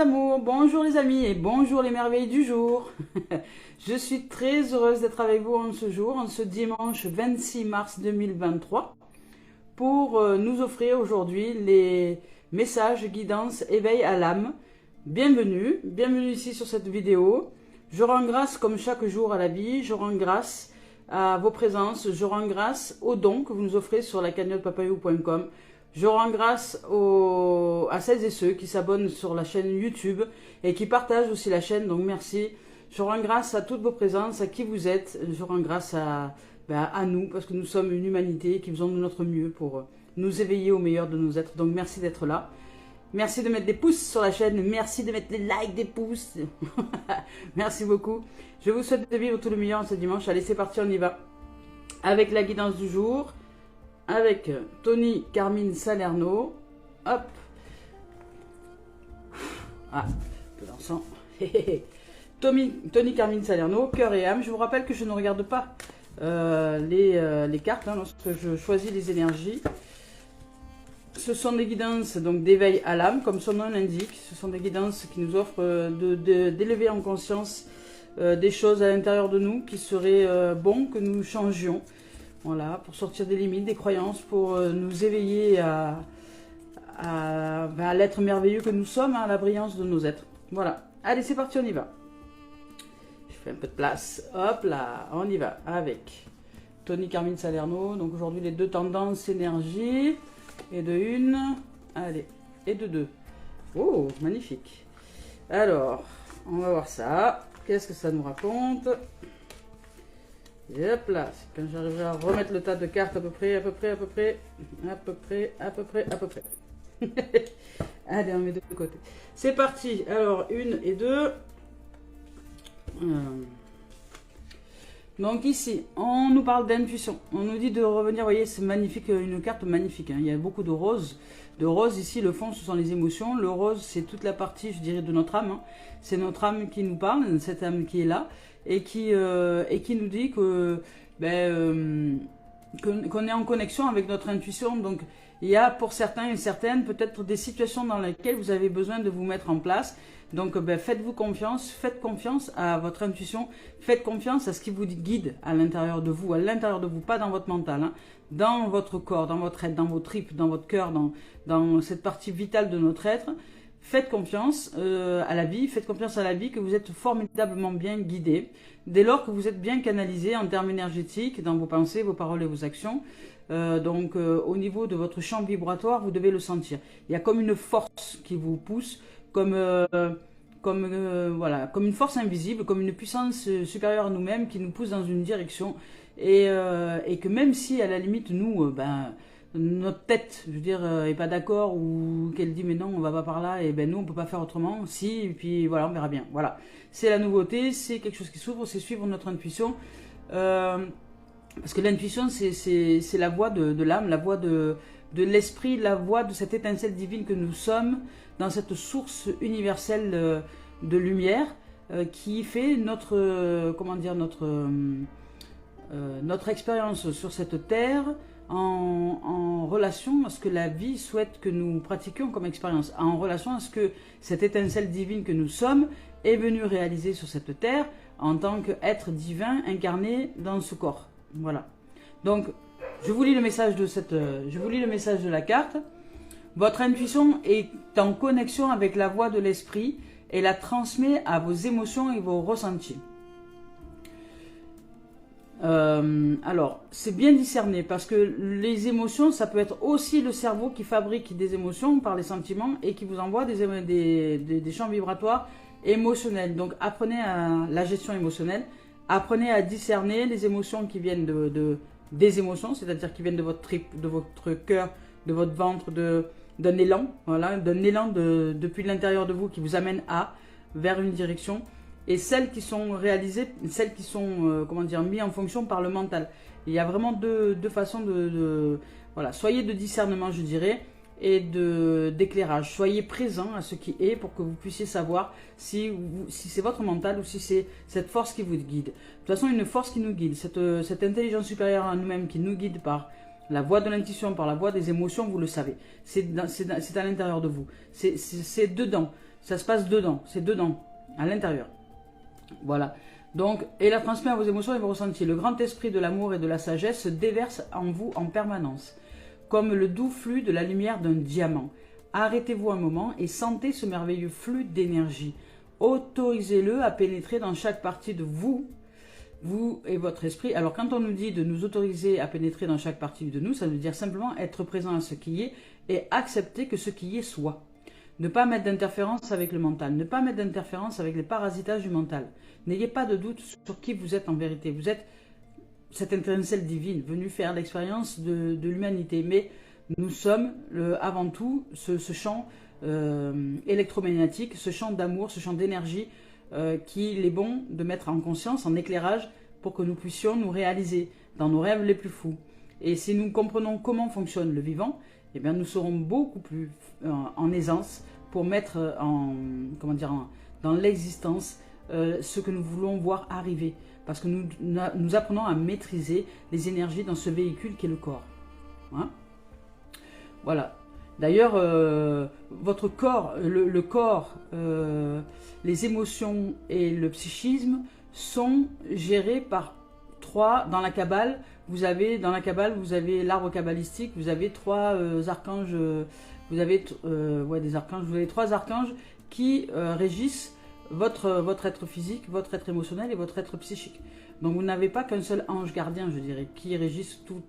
amours, bonjour les amis et bonjour les merveilles du jour. Je suis très heureuse d'être avec vous en ce jour, en ce dimanche 26 mars 2023, pour nous offrir aujourd'hui les messages, guidances, éveil à l'âme. Bienvenue, bienvenue ici sur cette vidéo. Je rends grâce comme chaque jour à la vie, je rends grâce à vos présences, je rends grâce aux dons que vous nous offrez sur la cagnotte papayou.com. Je rends grâce à celles et ceux qui s'abonnent sur la chaîne YouTube et qui partagent aussi la chaîne, donc merci. Je rends grâce à toutes vos présences, à qui vous êtes. Je rends grâce à nous, parce que nous sommes une humanité qui faisons de notre mieux pour nous éveiller au meilleur de nos êtres. Donc merci d'être là. Merci de mettre des pouces sur la chaîne, merci de mettre des likes, des pouces. Merci beaucoup. Je vous souhaite de vivre tout le meilleur en ce dimanche. Allez, c'est parti, on y va. Avec la guidance du jour. Avec Tony Carmine Salerno. Hop. Ah, un peu d'encens. Tony Carmine Salerno, cœur et âme. Je vous rappelle que je ne regarde pas les cartes lorsque je choisis les énergies. Ce sont des guidances donc d'éveil à l'âme, comme son nom l'indique. Ce sont des guidances qui nous offrent d'élever en conscience des choses à l'intérieur de nous qui seraient bon que nous changions. Voilà, pour sortir des limites, des croyances, pour nous éveiller à l'être merveilleux que nous sommes, à la brillance de nos êtres. Voilà, allez, c'est parti, on y va. Je fais un peu de place. Hop là, on y va avec Tony Carmine Salerno. Donc aujourd'hui, les deux tendances énergie. Et de une, allez, et de deux. Oh, magnifique. Alors, on va voir ça. Qu'est-ce que ça nous raconte ? Et hop là, quand j'arriverai à remettre le tas de cartes à peu près. Allez, on met de côté. C'est parti. Alors, une et deux. Donc ici, on nous parle d'intuition. On nous dit de revenir, vous voyez, c'est magnifique, une carte magnifique. Hein. Il y a beaucoup de roses. De roses, ici, le fond, ce sont les émotions. Le rose, c'est toute la partie, je dirais, de notre âme. Hein. C'est notre âme qui nous parle, cette âme qui est là. Et qui nous dit que qu'on est en connexion avec notre intuition. Donc, il y a pour certains et certaines peut-être des situations dans lesquelles vous avez besoin de vous mettre en place. Donc, faites-vous confiance, faites confiance à votre intuition, faites confiance à ce qui vous guide à l'intérieur de vous, pas dans votre mental, hein, dans votre corps, dans votre être, dans vos tripes, dans votre cœur, dans cette partie vitale de notre être. Faites confiance à la vie, que vous êtes formidablement bien guidé, dès lors que vous êtes bien canalisé en termes énergétiques, dans vos pensées, vos paroles et vos actions. Donc au niveau de votre champ vibratoire, vous devez le sentir. Il y a comme une force qui vous pousse, comme une force invisible, comme une puissance supérieure à nous-mêmes qui nous pousse dans une direction. Et que même si à la limite, nous, notre tête, je veux dire, est pas d'accord ou qu'elle dit mais non, on va pas par là, et nous on peut pas faire autrement, si, et puis voilà, on verra bien. Voilà, c'est la nouveauté, c'est quelque chose qui s'ouvre, c'est suivre notre intuition. Parce que l'intuition, c'est la voix de l'âme, la voix de l'esprit, la voix de cette étincelle divine que nous sommes dans cette source universelle de lumière qui fait notre expérience sur cette terre en relation à ce que la vie souhaite que nous pratiquions comme expérience, en relation à ce que cette étincelle divine que nous sommes est venue réaliser sur cette terre en tant qu'être divin incarné dans ce corps. Voilà. Donc, je vous lis le message de la carte. Votre intuition est en connexion avec la voix de l'esprit et la transmet à vos émotions et vos ressentis. Alors, c'est bien discerné parce que les émotions, ça peut être aussi le cerveau qui fabrique des émotions par les sentiments et qui vous envoie des champs vibratoires émotionnels. Donc, apprenez à la gestion émotionnelle, apprenez à discerner les émotions qui viennent des émotions, c'est-à-dire qui viennent de votre trip, de votre cœur, de votre ventre, d'un élan, voilà, depuis l'intérieur de vous qui vous amène vers une direction. Et celles qui sont réalisées, celles qui sont mises en fonction par le mental. Il y a vraiment deux façons voilà, soyez de discernement, je dirais, et d'éclairage. Soyez présent à ce qui est pour que vous puissiez savoir si c'est votre mental ou si c'est cette force qui vous guide. De toute façon, une force qui nous guide, cette intelligence supérieure à nous-mêmes qui nous guide par la voie de l'intuition, par la voie des émotions, vous le savez. C'est à l'intérieur de vous. C'est dedans. Ça se passe dedans, c'est dedans, à l'intérieur. Voilà. Donc, et la transmet à vos émotions et vos ressentis. Le grand esprit de l'amour et de la sagesse se déverse en vous en permanence, comme le doux flux de la lumière d'un diamant. Arrêtez-vous un moment et sentez ce merveilleux flux d'énergie. Autorisez-le à pénétrer dans chaque partie de vous, vous et votre esprit. Alors, quand on nous dit de nous autoriser à pénétrer dans chaque partie de nous, ça veut dire simplement être présent à ce qui est et accepter que ce qui est soit. Ne pas mettre d'interférence avec le mental, ne pas mettre d'interférence avec les parasitages du mental. N'ayez pas de doute sur qui vous êtes en vérité. Vous êtes cette étincelle divine, venue faire l'expérience de l'humanité. Mais nous sommes avant tout ce champ électromagnétique, ce champ d'amour, ce champ d'énergie qu'il est bon de mettre en conscience, en éclairage, pour que nous puissions nous réaliser dans nos rêves les plus fous. Et si nous comprenons comment fonctionne le vivant, eh bien, nous serons beaucoup plus en aisance pour mettre dans l'existence ce que nous voulons voir arriver. Parce que nous apprenons à maîtriser les énergies dans ce véhicule qui est le corps. Hein? Voilà. D'ailleurs, votre corps, le corps, les émotions et le psychisme sont gérés par trois. Dans la Kabbale, vous avez l'arbre kabbalistique, vous avez trois archanges, vous avez trois archanges qui régissent votre être physique, votre être émotionnel et votre être psychique. Donc vous n'avez pas qu'un seul ange gardien, je dirais, qui régisse tout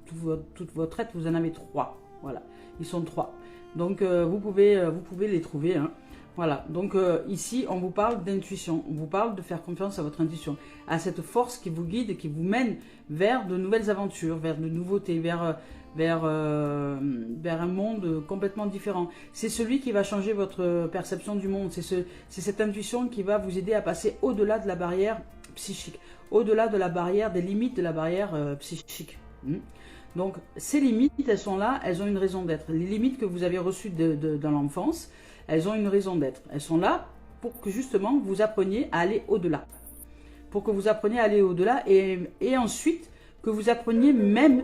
votre être, vous en avez trois. Voilà, ils sont trois. Donc vous pouvez les trouver. Hein. Voilà, donc ici on vous parle d'intuition, on vous parle de faire confiance à votre intuition, à cette force qui vous guide, qui vous mène vers de nouvelles aventures, vers de nouveautés, vers un monde complètement différent. C'est celui qui va changer votre perception du monde, c'est cette intuition qui va vous aider à passer au-delà de la barrière psychique, au-delà de la barrière, des limites de la barrière psychique. Donc ces limites, elles sont là, elles ont une raison d'être. Les limites que vous avez reçues dans l'enfance, elles ont une raison d'être. Elles sont là pour que justement vous appreniez à aller au-delà. Pour que vous appreniez à aller au-delà et ensuite que vous appreniez même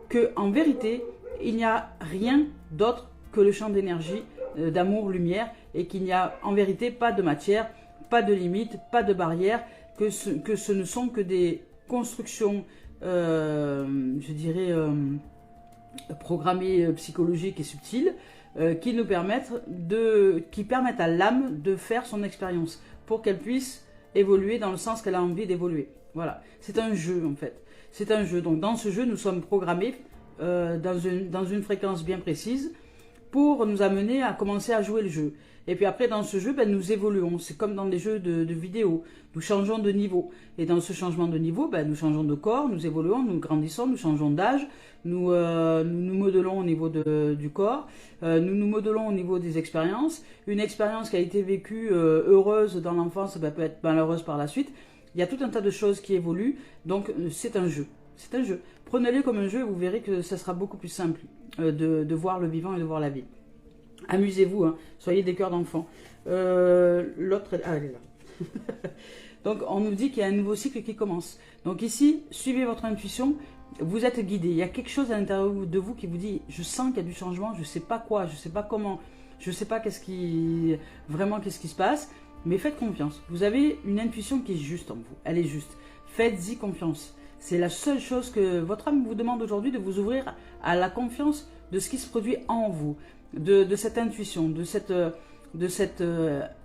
qu'en vérité, il n'y a rien d'autre que le champ d'énergie, d'amour, lumière, et qu'il n'y a en vérité pas de matière, pas de limite, pas de barrière, que ce ne sont que des constructions, je dirais, programmées, psychologiques et subtiles, qui permettent à l'âme de faire son expérience pour qu'elle puisse évoluer dans le sens qu'elle a envie d'évoluer. Voilà, c'est un jeu en fait. C'est un jeu. Donc dans ce jeu, nous sommes programmés dans une fréquence bien précise pour nous amener à commencer à jouer le jeu. Et puis après, dans ce jeu, nous évoluons. C'est comme dans des jeux de vidéo. Nous changeons de niveau. Et dans ce changement de niveau, nous changeons de corps, nous évoluons, nous grandissons, nous changeons d'âge, nous nous modelons au niveau du corps, nous nous modelons au niveau des expériences. Une expérience qui a été vécue heureuse dans l'enfance peut être malheureuse par la suite. Il y a tout un tas de choses qui évoluent. Donc c'est un jeu. C'est un jeu. Prenez-le comme un jeu et vous verrez que ça sera beaucoup plus simple de voir le vivant et de voir la vie. Amusez-vous, hein. Soyez des cœurs d'enfants. L'autre, elle est là. Donc on nous dit qu'il y a un nouveau cycle qui commence. Donc ici, suivez votre intuition, vous êtes guidé. Il y a quelque chose à l'intérieur de vous qui vous dit, je sens qu'il y a du changement, je ne sais pas quoi, je ne sais pas comment, je ne sais pas qu'est-ce qui se passe, mais faites confiance. Vous avez une intuition qui est juste en vous, elle est juste. Faites-y confiance. C'est la seule chose que votre âme vous demande aujourd'hui, de vous ouvrir à la confiance de ce qui se produit en vous, de cette intuition, de cette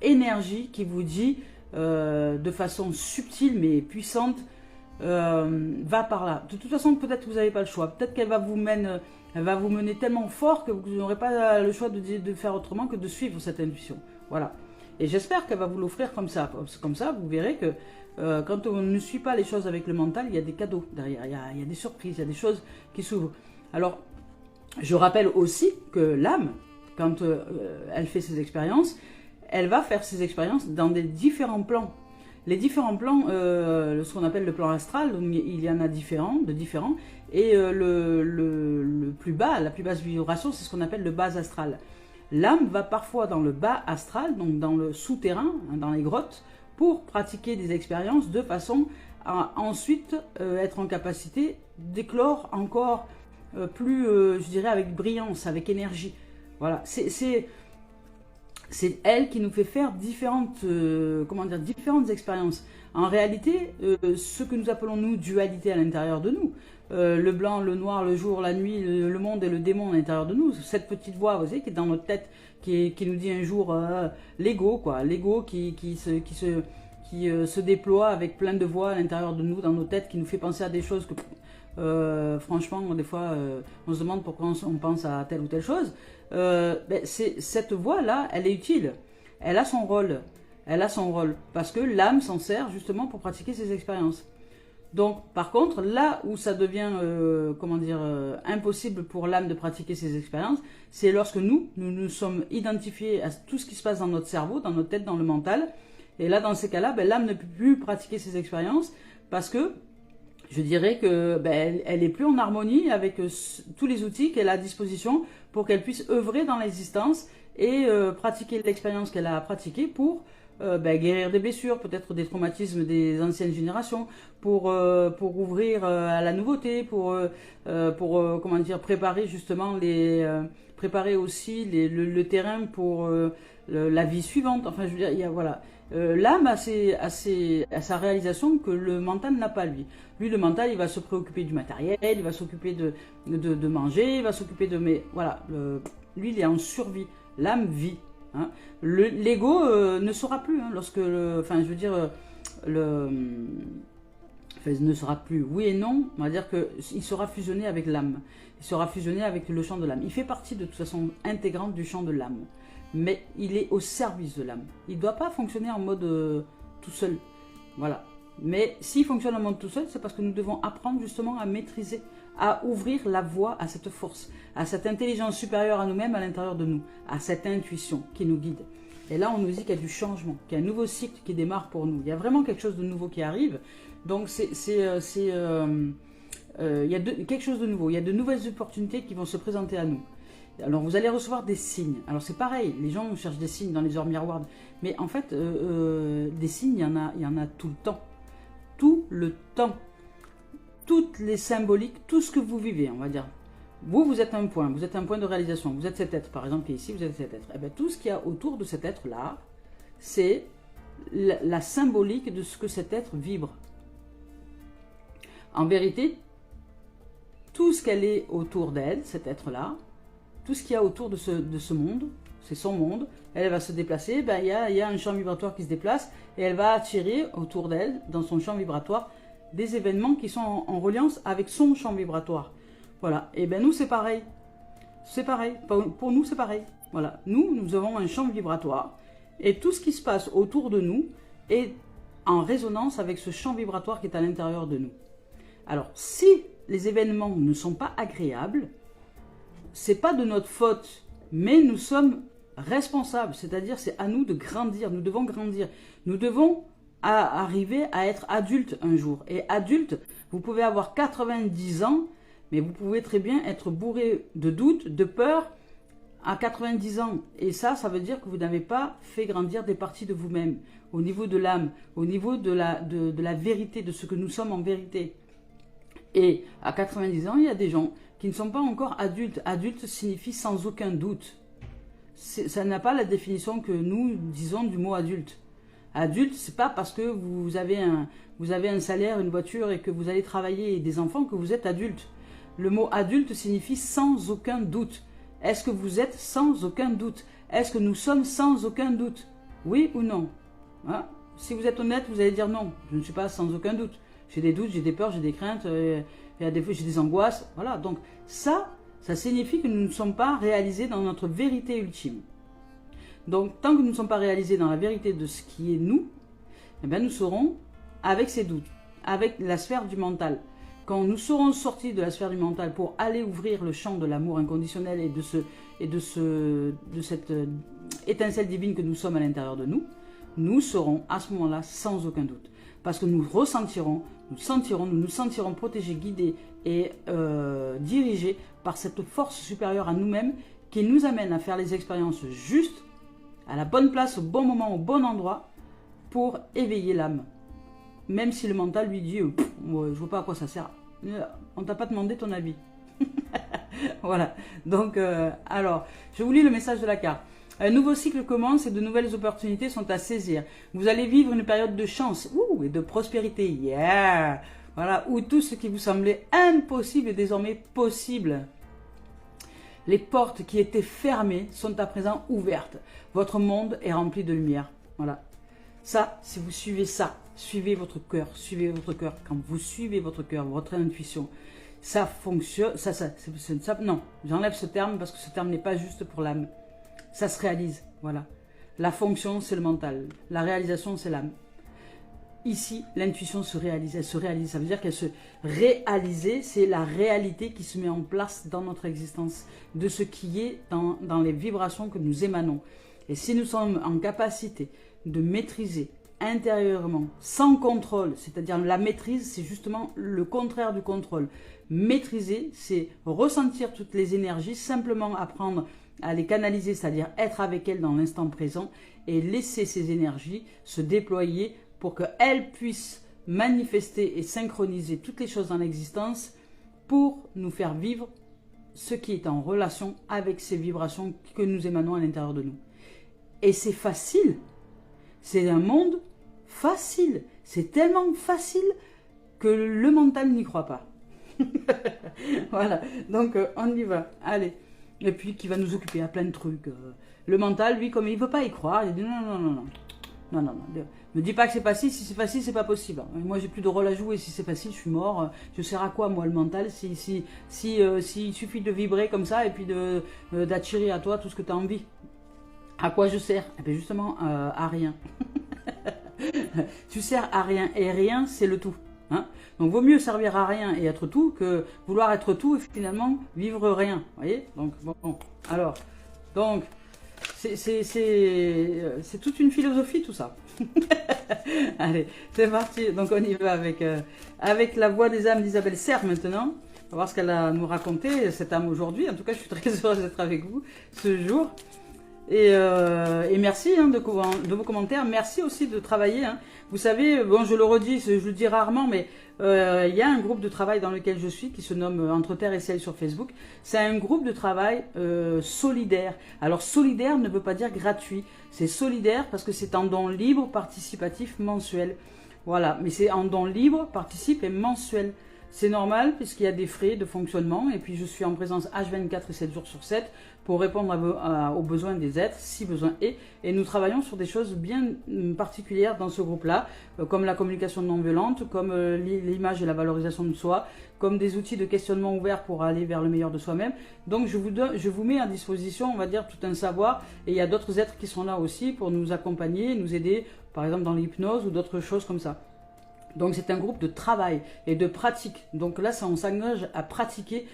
énergie qui vous dit de façon subtile mais puissante, va par là. De toute façon, peut-être que vous n'avez pas le choix. Peut-être qu'elle va vous mener tellement fort que vous n'aurez pas le choix de faire autrement que de suivre cette intuition. Voilà. Et j'espère qu'elle va vous l'offrir comme ça. Comme ça, vous verrez que quand on ne suit pas les choses avec le mental, il y a des cadeaux derrière, il y a des surprises, il y a des choses qui s'ouvrent. Alors, je rappelle aussi que l'âme, quand elle fait ses expériences, elle va faire ses expériences dans des différents plans. Les différents plans, ce qu'on appelle le plan astral, il y en a de différents, et le plus bas, la plus basse vibration, c'est ce qu'on appelle le bas astral. L'âme va parfois dans le bas astral, donc dans le souterrain, dans les grottes, pour pratiquer des expériences de façon à ensuite être en capacité d'éclore encore plus, je dirais, avec brillance, avec énergie. Voilà, c'est elle qui nous fait faire différentes, comment dire, différentes expériences. En réalité, ce que nous appelons nous dualité à l'intérieur de nous, le blanc, le noir, le jour, la nuit, le monde et le démon à l'intérieur de nous, cette petite voix, vous savez, qui est dans notre tête, qui nous dit un jour l'ego, quoi, l'ego qui se déploie avec plein de voix à l'intérieur de nous, dans nos têtes, qui nous fait penser à des choses que franchement, des fois, on se demande pourquoi on pense à telle ou telle chose. Cette voix-là, elle est utile. Elle a son rôle. Elle a son rôle. Parce que l'âme s'en sert justement pour pratiquer ses expériences. Donc, par contre, là où ça devient, impossible pour l'âme de pratiquer ses expériences, c'est lorsque nous sommes identifiés à tout ce qui se passe dans notre cerveau, dans notre tête, dans le mental. Et là, dans ces cas-là, l'âme ne peut plus pratiquer ses expériences parce que je dirais que elle est plus en harmonie avec tous les outils qu'elle a à disposition pour qu'elle puisse œuvrer dans l'existence et pratiquer l'expérience qu'elle a pratiquée pour guérir des blessures, peut-être des traumatismes des anciennes générations, pour ouvrir à la nouveauté, pour préparer justement préparer aussi le terrain pour la vie suivante. Enfin, je veux dire, il y a, voilà. L'âme a sa réalisation que le mental n'a pas, lui. Lui, le mental, il va se préoccuper du matériel, il va s'occuper de manger, il va s'occuper de... Mais voilà, lui, il est en survie. L'âme vit. Hein. L'ego ne sera plus, hein, lorsque... ne sera plus, oui et non, on va dire qu'il sera fusionné avec l'âme. Il sera fusionné avec le champ de l'âme. Il fait partie de toute façon intégrante du champ de l'âme. Mais il est au service de l'âme. Il ne doit pas fonctionner en mode tout seul. Voilà. Mais s'il fonctionne en mode tout seul, c'est parce que nous devons apprendre justement à maîtriser, à ouvrir la voie à cette force, à cette intelligence supérieure à nous-mêmes, à l'intérieur de nous, à cette intuition qui nous guide. Et là, on nous dit qu'il y a du changement, qu'il y a un nouveau cycle qui démarre pour nous. Il y a vraiment quelque chose de nouveau qui arrive. Donc, il y a quelque chose de nouveau. Il y a de nouvelles opportunités qui vont se présenter à nous. Alors, vous allez recevoir des signes. Alors, c'est pareil, les gens cherchent des signes dans les heures miroirs. Mais en fait, des signes, il y en a tout le temps. Tout le temps. Toutes les symboliques, tout ce que vous vivez, on va dire. Vous êtes un point de réalisation. Vous êtes cet être, par exemple, qui est ici, vous êtes cet être. Et bien, tout ce qu'il y a autour de cet être-là, c'est la symbolique de ce que cet être vibre. En vérité, tout ce qu'elle est autour d'elle, cet être-là, tout ce qu'il y a autour de ce monde, c'est son monde, elle va se déplacer, il y a un champ vibratoire qui se déplace et elle va attirer autour d'elle, dans son champ vibratoire, des événements qui sont en reliance avec son champ vibratoire. Voilà, et bien nous c'est pareil. C'est pareil, pour nous c'est pareil. Voilà, nous avons un champ vibratoire et tout ce qui se passe autour de nous est en résonance avec ce champ vibratoire qui est à l'intérieur de nous. Alors, si les événements ne sont pas agréables, c'est pas de notre faute, mais nous sommes responsables, c'est-à-dire c'est à nous de grandir, nous devons grandir. Nous devons arriver à être adultes un jour. Et adulte, vous pouvez avoir 90 ans, mais vous pouvez très bien être bourré de doutes, de peur à 90 ans. Et ça veut dire que vous n'avez pas fait grandir des parties de vous-même, au niveau de l'âme, au niveau de la vérité, de ce que nous sommes en vérité. Et à 90 ans, il y a des gens qui ne sont pas encore adultes. Adulte signifie sans aucun doute. Ça n'a pas la définition que nous disons du mot adulte. Adulte, c'est pas parce que vous avez un salaire, une voiture et que vous allez travailler et des enfants que vous êtes adulte. Le mot adulte signifie sans aucun doute. Est-ce que vous êtes sans aucun doute? Est-ce que nous sommes sans aucun doute? Oui ou non? Hein? Si vous êtes honnête, vous allez dire non. Je ne suis pas sans aucun doute. J'ai des doutes, j'ai des peurs, j'ai des craintes, des fois j'ai des angoisses. Voilà, donc ça signifie que nous ne sommes pas réalisés dans notre vérité ultime. Donc tant que nous ne sommes pas réalisés dans la vérité de ce qui est nous, eh bien, nous serons avec ces doutes, avec la sphère du mental. Quand nous serons sortis de la sphère du mental pour aller ouvrir le champ de l'amour inconditionnel et de cette étincelle divine que nous sommes à l'intérieur de nous, nous serons à ce moment-là sans aucun doute. Parce que nous ressentirons, nous nous sentirons protégés, guidés et dirigés par cette force supérieure à nous-mêmes qui nous amène à faire les expériences justes, à la bonne place, au bon moment, au bon endroit, pour éveiller l'âme. Même si le mental lui dit « je ne vois pas à quoi ça sert ». On ne t'a pas demandé ton avis. Voilà. Donc, alors, je vous lis le message de la carte. Un nouveau cycle commence et de nouvelles opportunités sont à saisir. Vous allez vivre une période de chance et de prospérité. Yeah! Voilà, où tout ce qui vous semblait impossible est désormais possible. Les portes qui étaient fermées sont à présent ouvertes. Votre monde est rempli de lumière. Voilà. Ça, si vous suivez ça, suivez votre cœur. Quand vous suivez votre cœur, votre intuition, ça fonctionne. Non, j'enlève ce terme parce que ce terme n'est pas juste pour l'âme. Ça se réalise. Voilà. La fonction, c'est le mental. La réalisation, c'est l'âme. Ici, l'intuition se réalise. Elle se réalise. Ça veut dire qu'elle se réalise. C'est la réalité qui se met en place dans notre existence, de ce qui est dans les vibrations que nous émanons. Et si nous sommes en capacité de maîtriser intérieurement, sans contrôle, c'est-à-dire la maîtrise, c'est justement le contraire du contrôle. Maîtriser, c'est ressentir toutes les énergies, simplement apprendre à les canaliser, c'est-à-dire être avec elles dans l'instant présent et laisser ces énergies se déployer pour qu'elles puissent manifester et synchroniser toutes les choses dans l'existence pour nous faire vivre ce qui est en relation avec ces vibrations que nous émanons à l'intérieur de nous. Et c'est facile, c'est un monde facile, c'est tellement facile que le mental n'y croit pas. Voilà, donc on y va, allez. Et puis qui va nous occuper à plein de trucs. Le mental, lui, comme il ne veut pas y croire, il dit non. Ne dis pas que c'est facile, si c'est facile, c'est pas possible. Moi, j'ai plus de rôle à jouer, si c'est facile, je suis mort. Je sers à quoi, moi, le mental, si il suffit de vibrer comme ça et puis d'attirer à toi tout ce que tu as envie. À quoi je sers? Eh bien justement, à rien. Tu sers à rien, et rien, c'est le tout. Hein, donc, vaut mieux servir à rien et être tout que vouloir être tout et finalement vivre rien. Vous voyez? Donc, bon, alors, donc, c'est toute une philosophie tout ça. Allez, c'est parti. Donc on y va avec la voix des âmes d'Isabelle Serre maintenant. On va voir ce qu'elle a à nous raconter, cette âme aujourd'hui. En tout cas, je suis très heureuse d'être avec vous ce jour. Et merci de vos commentaires. Merci aussi de travailler. Hein. Vous savez, bon, je le redis, je le dis rarement, mais il y a un groupe de travail dans lequel je suis qui se nomme Entre Terre et Ciel sur Facebook. C'est un groupe de travail solidaire. Alors, solidaire ne veut pas dire gratuit. C'est solidaire parce que c'est en don libre, participatif, mensuel. Voilà, mais c'est en don libre, participe et mensuel. C'est normal puisqu'il y a des frais de fonctionnement et puis je suis en présence H24 et 7 jours sur 7 pour répondre aux besoins des êtres, si besoin est. Et nous travaillons sur des choses bien particulières dans ce groupe-là, comme la communication non violente, comme l'image et la valorisation de soi, comme des outils de questionnement ouverts pour aller vers le meilleur de soi-même. Donc je vous mets à disposition, on va dire, tout un savoir. Et il y a d'autres êtres qui sont là aussi pour nous accompagner, nous aider, par exemple dans l'hypnose ou d'autres choses comme ça. Donc c'est un groupe de travail et de pratique. Donc là, on s'engage à pratiquer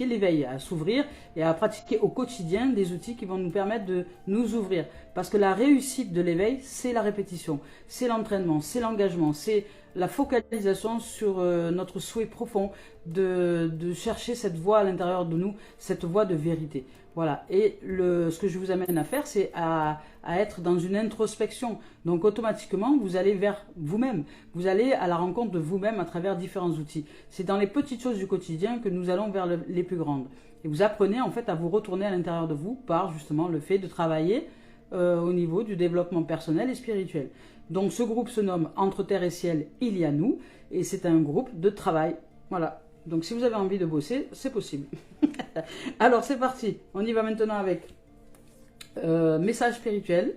l'éveil, à s'ouvrir et à pratiquer au quotidien des outils qui vont nous permettre de nous ouvrir. Parce que la réussite de l'éveil, c'est la répétition, c'est l'entraînement, c'est l'engagement, c'est la focalisation sur notre souhait profond de chercher cette voie à l'intérieur de nous, cette voie de vérité. Voilà, et ce que je vous amène à faire, c'est à être dans une introspection. Donc automatiquement, vous allez vers vous-même. Vous allez à la rencontre de vous-même à travers différents outils. C'est dans les petites choses du quotidien que nous allons vers les plus grandes. Et vous apprenez en fait à vous retourner à l'intérieur de vous par justement le fait de travailler au niveau du développement personnel et spirituel. Donc ce groupe se nomme Entre Terre et Ciel, il y a nous. Et c'est un groupe de travail. Voilà. Donc si vous avez envie de bosser, c'est possible. Alors c'est parti, on y va maintenant avec message spirituel,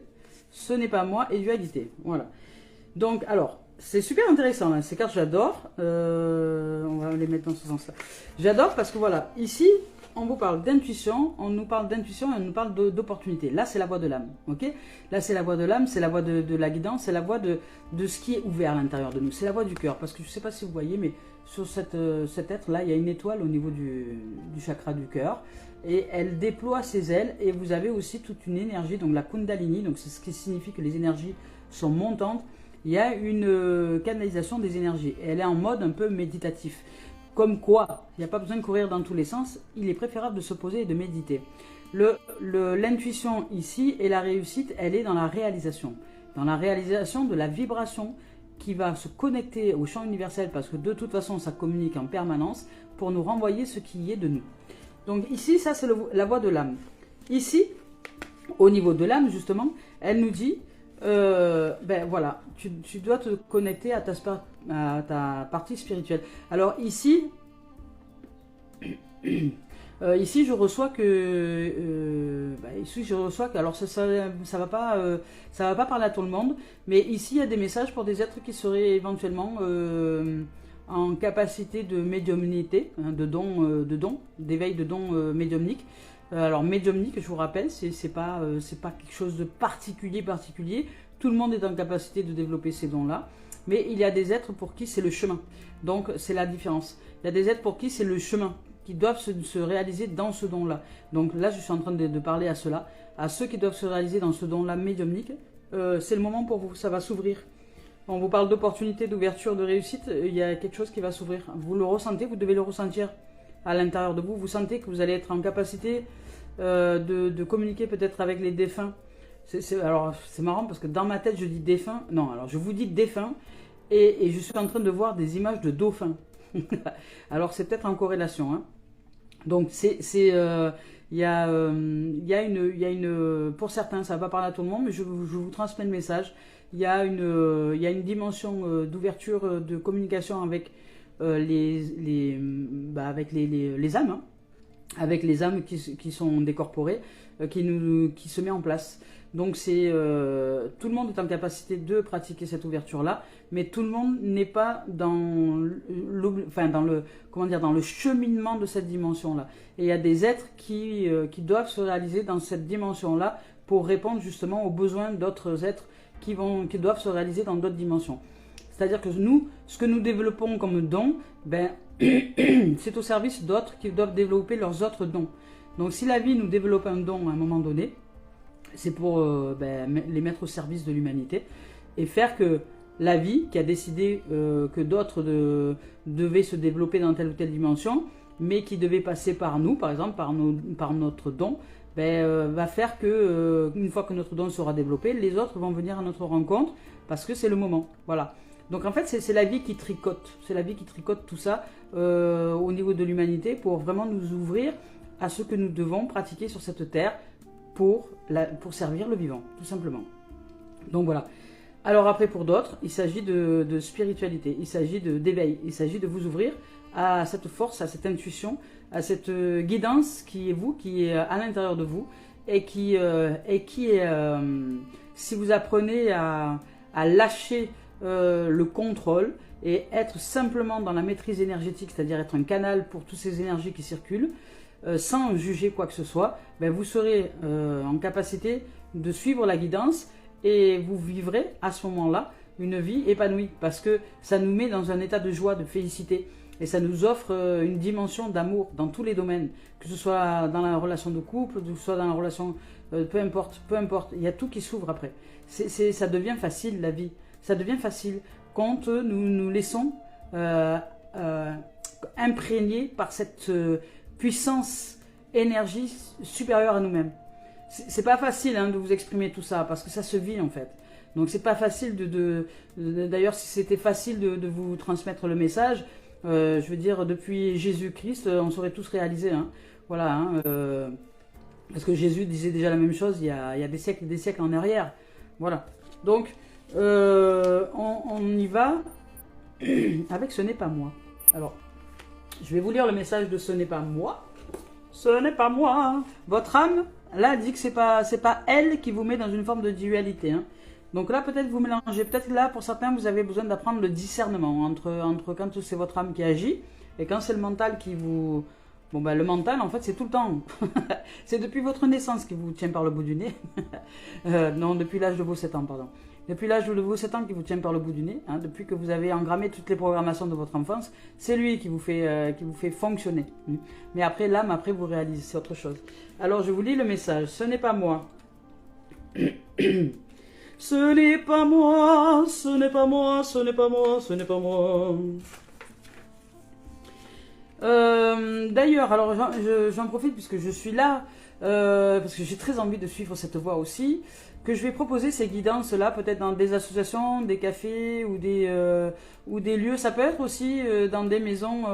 ce n'est pas moi et dualité. Voilà. Donc alors, c'est super intéressant, hein. Ces cartes j'adore, on va les mettre dans ce sens-là. J'adore parce que voilà, ici on vous parle d'intuition, on nous parle d'intuition et on nous parle d'opportunité. Là c'est la voix de l'âme, ok? Là c'est la voix de l'âme, c'est la voix de la guidance, c'est la voix de ce qui est ouvert à l'intérieur de nous, c'est la voix du cœur. Parce que je ne sais pas si vous voyez, mais sur cet être-là, il y a une étoile au niveau du chakra du cœur. Et elle déploie ses ailes. Et vous avez aussi toute une énergie, donc la Kundalini. Donc c'est ce qui signifie que les énergies sont montantes. Il y a une canalisation des énergies. Et elle est en mode un peu méditatif. Comme quoi, il n'y a pas besoin de courir dans tous les sens. Il est préférable de se poser et de méditer. L'intuition ici et la réussite, elle est dans la réalisation. Dans la réalisation de la vibration qui va se connecter au champ universel parce que de toute façon ça communique en permanence pour nous renvoyer ce qui est de nous. Donc ici ça c'est la voix de l'âme. Ici au niveau de l'âme, justement, elle nous dit, ben voilà, tu dois te connecter à ta partie spirituelle. Alors ici, ici je reçois que, alors ça va pas parler à tout le monde, mais ici il y a des messages pour des êtres qui seraient éventuellement en capacité de médiumnité, hein, d'éveil de dons médiumniques. Alors médiumnique, je vous rappelle, c'est pas quelque chose de particulier. Tout le monde est en capacité de développer ces dons-là, mais il y a des êtres pour qui c'est le chemin. Donc c'est la différence. Il y a des êtres pour qui c'est le chemin, qui doivent se réaliser dans ce don-là. Donc là, je suis en train de parler à ceux-là, à ceux qui doivent se réaliser dans ce don-là médiumnique. C'est le moment pour vous, ça va s'ouvrir. On vous parle d'opportunité, d'ouverture, de réussite, il y a quelque chose qui va s'ouvrir. Vous le ressentez, vous devez le ressentir à l'intérieur de vous. Vous sentez que vous allez être en capacité de communiquer peut-être avec les défunts. Alors c'est marrant parce que dans ma tête je dis défunts. Non, alors je vous dis défunts et je suis en train de voir des images de dauphins. Alors c'est peut-être en corrélation, hein. Donc il y a une, pour certains, ça va pas parler à tout le monde, mais je vous transmets le message. Il y a une dimension d'ouverture, de communication avec les âmes, hein, avec les âmes qui sont décorporées, qui se met en place. Donc tout le monde est en capacité de pratiquer cette ouverture-là, mais tout le monde n'est pas dans le cheminement de cette dimension-là. Et il y a des êtres qui doivent se réaliser dans cette dimension-là pour répondre justement aux besoins d'autres êtres qui doivent se réaliser dans d'autres dimensions. C'est-à-dire que nous, ce que nous développons comme don, c'est au service d'autres qui doivent développer leurs autres dons. Donc si la vie nous développe un don à un moment donné, c'est pour les mettre au service de l'humanité et faire que la vie, qui a décidé que d'autres devaient se développer dans telle ou telle dimension, mais qui devait passer par nous, par exemple, par notre don, va faire que, une fois que notre don sera développé, les autres vont venir à notre rencontre parce que c'est le moment. Voilà. Donc en fait, c'est la vie qui tricote. C'est la vie qui tricote tout ça au niveau de l'humanité pour vraiment nous ouvrir à ce que nous devons pratiquer sur cette terre pour servir le vivant, tout simplement. Donc voilà. Alors après, pour d'autres, il s'agit de spiritualité, il s'agit d'éveil, il s'agit de vous ouvrir à cette force, à cette intuition, à cette guidance qui est vous, qui est à l'intérieur de vous, et qui est, si vous apprenez à lâcher le contrôle et être simplement dans la maîtrise énergétique, c'est-à-dire être un canal pour toutes ces énergies qui circulent, sans juger quoi que ce soit, vous serez en capacité de suivre la guidance et vous vivrez à ce moment-là une vie épanouie parce que ça nous met dans un état de joie, de félicité et ça nous offre une dimension d'amour dans tous les domaines, que ce soit dans la relation de couple, que ce soit dans la relation, peu importe, il y a tout qui s'ouvre après. Ça devient facile la vie, ça devient facile quand nous laissons imprégner par cette puissance, énergie supérieure à nous-mêmes. C'est pas facile de vous exprimer tout ça parce que ça se vit en fait. Donc c'est pas facile d'ailleurs si c'était facile de vous transmettre le message, je veux dire depuis Jésus-Christ, on saurait tous réaliser. Voilà, parce que Jésus disait déjà la même chose il y a des siècles et des siècles en arrière. Voilà. Donc on y va avec ce n'est pas moi. Alors je vais vous lire le message de ce n'est pas moi. Ce n'est pas moi. Votre âme, là, dit que c'est pas elle qui vous met dans une forme de dualité. Donc là, peut-être vous mélangez. Peut-être là, pour certains, vous avez besoin d'apprendre le discernement entre quand c'est votre âme qui agit et quand c'est le mental qui vous... Bon, le mental, en fait, c'est tout le temps. C'est depuis votre naissance qui vous tient par le bout du nez. Non, depuis l'âge de vos 7 ans, pardon. Depuis l'âge de vos 7 ans qui vous tient par le bout du nez, depuis que vous avez engrammé toutes les programmations de votre enfance, c'est lui qui vous fait fonctionner. Mais après, l'âme, après, vous réalisez, c'est autre chose. Alors, je vous lis le message. Ce n'est pas moi. Ce n'est pas moi, ce n'est pas moi, ce n'est pas moi, ce n'est pas moi. D'ailleurs, alors j'en profite puisque je suis là, parce que j'ai très envie de suivre cette voie aussi, que je vais proposer ces guidances-là, peut-être dans des associations, des cafés ou des lieux. Ça peut être aussi dans des maisons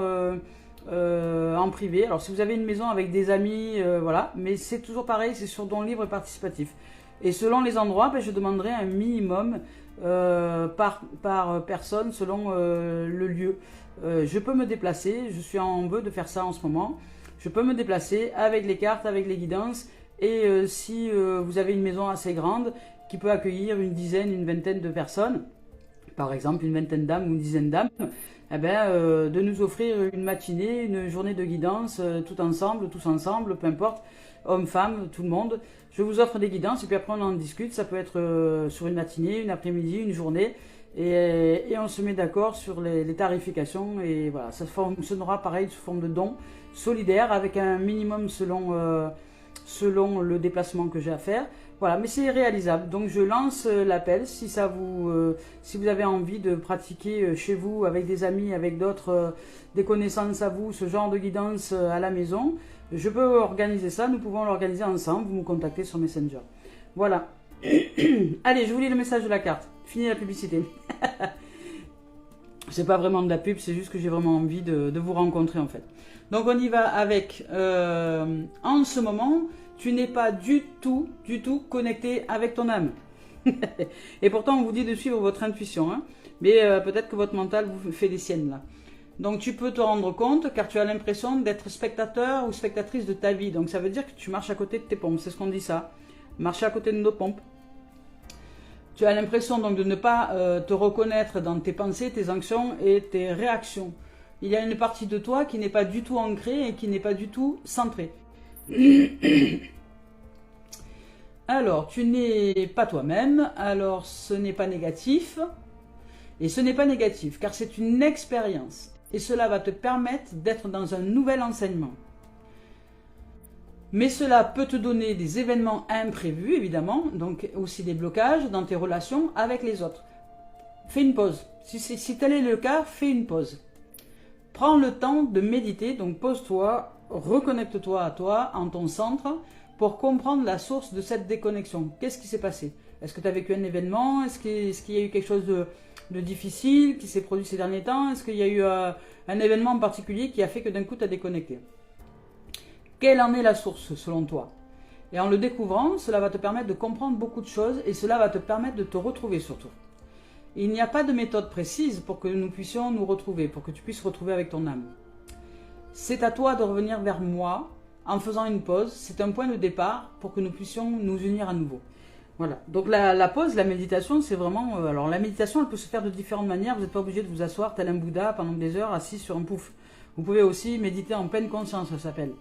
en privé. Alors si vous avez une maison avec des amis, voilà, mais c'est toujours pareil, c'est sur don libre et participatif. Et selon les endroits, ben, je demanderai un minimum par personne selon le lieu. Je peux me déplacer, je suis en vœu de faire ça en ce moment. Je peux me déplacer avec les cartes, avec les guidances. Et si vous avez une maison assez grande qui peut accueillir une dizaine, une vingtaine de personnes, par exemple une vingtaine d'âmes ou une dizaine d'âmes, eh ben, de nous offrir une matinée, une journée de guidance, tout ensemble, tous ensemble, peu importe, hommes, femmes, tout le monde. Je vous offre des guidances et puis après on en discute. Ça peut être sur une matinée, une après-midi, une journée. Et on se met d'accord sur les tarifications. Et voilà, ça fonctionnera pareil sous forme de dons solidaires avec un minimum selon le déplacement que j'ai à faire. Voilà, mais c'est réalisable. Donc je lance l'appel si si vous avez envie de pratiquer chez vous avec des amis, avec d'autres, des connaissances à vous, ce genre de guidance à la maison. Je peux organiser ça, nous pouvons l'organiser ensemble. Vous me contactez sur Messenger. Voilà. Allez, je vous lis le message de la carte. Fini la publicité. C'est pas vraiment de la pub, c'est juste que j'ai vraiment envie de vous rencontrer en fait. Donc on y va avec, en ce moment, tu n'es pas du tout connecté avec ton âme. Et pourtant on vous dit de suivre votre intuition, hein. Mais peut-être que votre mental vous fait des siennes là. Donc tu peux te rendre compte car tu as l'impression d'être spectateur ou spectatrice de ta vie. Donc ça veut dire que tu marches à côté de tes pompes, c'est ce qu'on dit ça. Marcher à côté de nos pompes. Tu as l'impression donc de ne pas te reconnaître dans tes pensées, tes actions et tes réactions. Il y a une partie de toi qui n'est pas du tout ancrée et qui n'est pas du tout centrée. Alors, tu n'es pas toi-même, alors ce n'est pas négatif. Et ce n'est pas négatif car c'est une expérience. Et cela va te permettre d'être dans un nouvel enseignement. Mais cela peut te donner des événements imprévus, évidemment, donc aussi des blocages dans tes relations avec les autres. Fais une pause. Si tel est le cas, fais une pause. Prends le temps de méditer, donc pose-toi, reconnecte-toi à toi, en ton centre, pour comprendre la source de cette déconnexion. Qu'est-ce qui s'est passé? Est-ce que tu as vécu un événement? Est-ce qu'il y a eu quelque chose de difficile qui s'est produit ces derniers temps? Est-ce qu'il y a eu un événement en particulier qui a fait que d'un coup tu as déconnecté? Quelle en est la source selon toi? Et en le découvrant, cela va te permettre de comprendre beaucoup de choses et cela va te permettre de te retrouver surtout. Il n'y a pas de méthode précise pour que nous puissions nous retrouver, pour que tu puisses retrouver avec ton âme. C'est à toi de revenir vers moi en faisant une pause. C'est un point de départ pour que nous puissions nous unir à nouveau. Voilà. Donc la pause, la méditation, c'est vraiment... alors la méditation, elle peut se faire de différentes manières. Vous n'êtes pas obligé de vous asseoir tel un Bouddha pendant des heures assis sur un pouf. Vous pouvez aussi méditer en pleine conscience, ça s'appelle.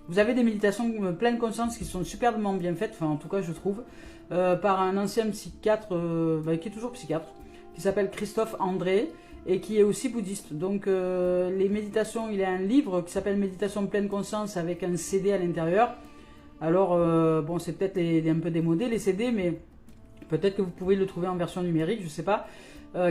Vous avez des méditations pleine conscience qui sont superbement bien faites, enfin en tout cas je trouve, par un ancien psychiatre, qui est toujours psychiatre, qui s'appelle Christophe André, et qui est aussi bouddhiste. Donc les méditations, il y a un livre qui s'appelle Méditation pleine conscience avec un CD à l'intérieur. Alors bon, c'est peut-être un peu démodé les CD, mais peut-être que vous pouvez le trouver en version numérique, je ne sais pas,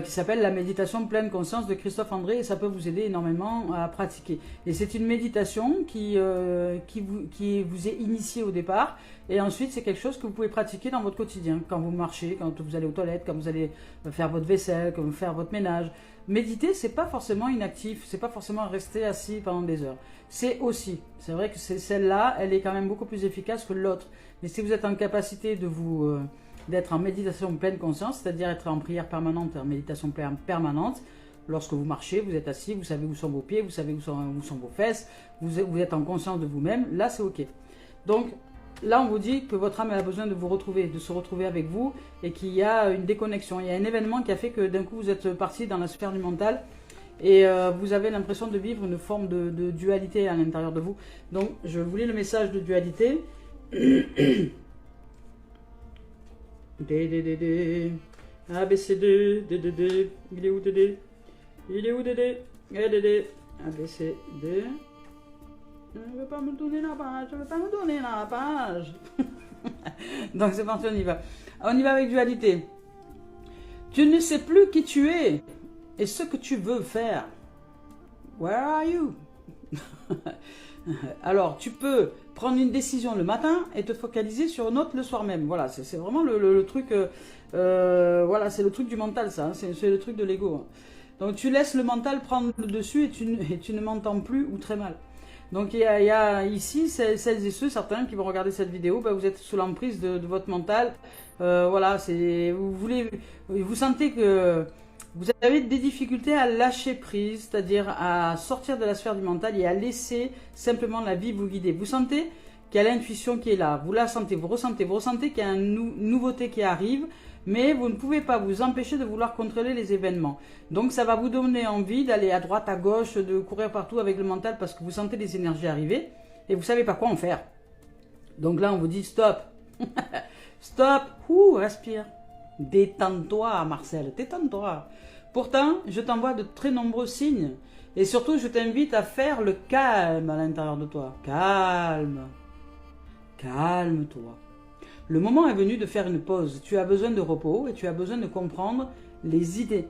qui s'appelle La méditation pleine conscience de Christophe André, et ça peut vous aider énormément à pratiquer. Et c'est une méditation qui vous est initiée au départ, et ensuite c'est quelque chose que vous pouvez pratiquer dans votre quotidien, quand vous marchez, quand vous allez aux toilettes, quand vous allez faire votre vaisselle, quand vous faire votre ménage. Méditer, c'est pas forcément inactif, c'est pas forcément rester assis pendant des heures. C'est aussi, c'est vrai que celle-là, elle est quand même beaucoup plus efficace que l'autre. Mais si vous êtes en capacité de d'être en méditation pleine conscience, c'est-à-dire être en prière permanente, en méditation permanente, lorsque vous marchez, vous êtes assis, vous savez où sont vos pieds, vous savez où sont vos fesses, vous êtes en conscience de vous-même, là c'est ok. Donc là on vous dit que votre âme a besoin de vous retrouver, de se retrouver avec vous, et qu'il y a une déconnexion, il y a un événement qui a fait que d'un coup vous êtes parti dans la sphère du mental, et vous avez l'impression de vivre une forme de dualité à l'intérieur de vous. Donc je vous lis le message de dualité. D, A, B, C, D, D, il est où D? Il est où D? D, A, B, C, D. Ne veut pas me donner la page, je ne veux pas me donner la page. Donc c'est parti, on y va. On y va avec dualité. Tu ne sais plus qui tu es et ce que tu veux faire. Where are you? Alors, tu peux prendre une décision le matin et te focaliser sur une autre le soir même. Voilà, c'est vraiment le truc... voilà, c'est le truc du mental, ça. Hein, c'est le truc de l'ego. Donc tu laisses le mental prendre le dessus et tu ne m'entends plus ou très mal. Donc il y a ici celles et ceux, certains qui vont regarder cette vidéo, ben, vous êtes sous l'emprise de votre mental. Voilà, vous sentez que vous avez des difficultés à lâcher prise, c'est-à-dire à sortir de la sphère du mental et à laisser simplement la vie vous guider. Vous sentez qu'il y a l'intuition qui est là, vous la sentez, vous ressentez qu'il y a une nouveauté qui arrive, mais vous ne pouvez pas vous empêcher de vouloir contrôler les événements. Donc ça va vous donner envie d'aller à droite, à gauche, de courir partout avec le mental parce que vous sentez les énergies arriver et vous ne savez pas quoi en faire. Donc là on vous dit stop, stop, respire, détends-toi Marcel, détends-toi. Pourtant je t'envoie de très nombreux signes et surtout je t'invite à faire le calme à l'intérieur de toi. Calme, calme-toi. Le moment est venu de faire une pause. Tu as besoin de repos et tu as besoin de comprendre les idées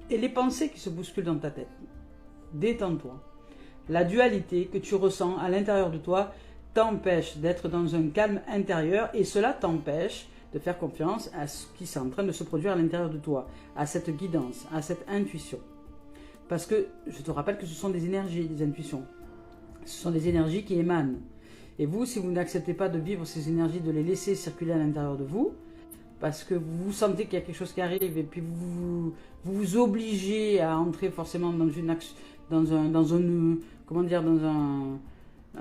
et les pensées qui se bousculent dans ta tête. Détends-toi. La dualité que tu ressens à l'intérieur de toi t'empêche d'être dans un calme intérieur et cela t'empêche de faire confiance à ce qui est en train de se produire à l'intérieur de toi, à cette guidance, à cette intuition. Parce que je te rappelle que ce sont des énergies, des intuitions. Ce sont des énergies qui émanent. Et vous, si vous n'acceptez pas de vivre ces énergies, de les laisser circuler à l'intérieur de vous, parce que vous sentez qu'il y a quelque chose qui arrive et puis vous obligez à entrer forcément dans une action, un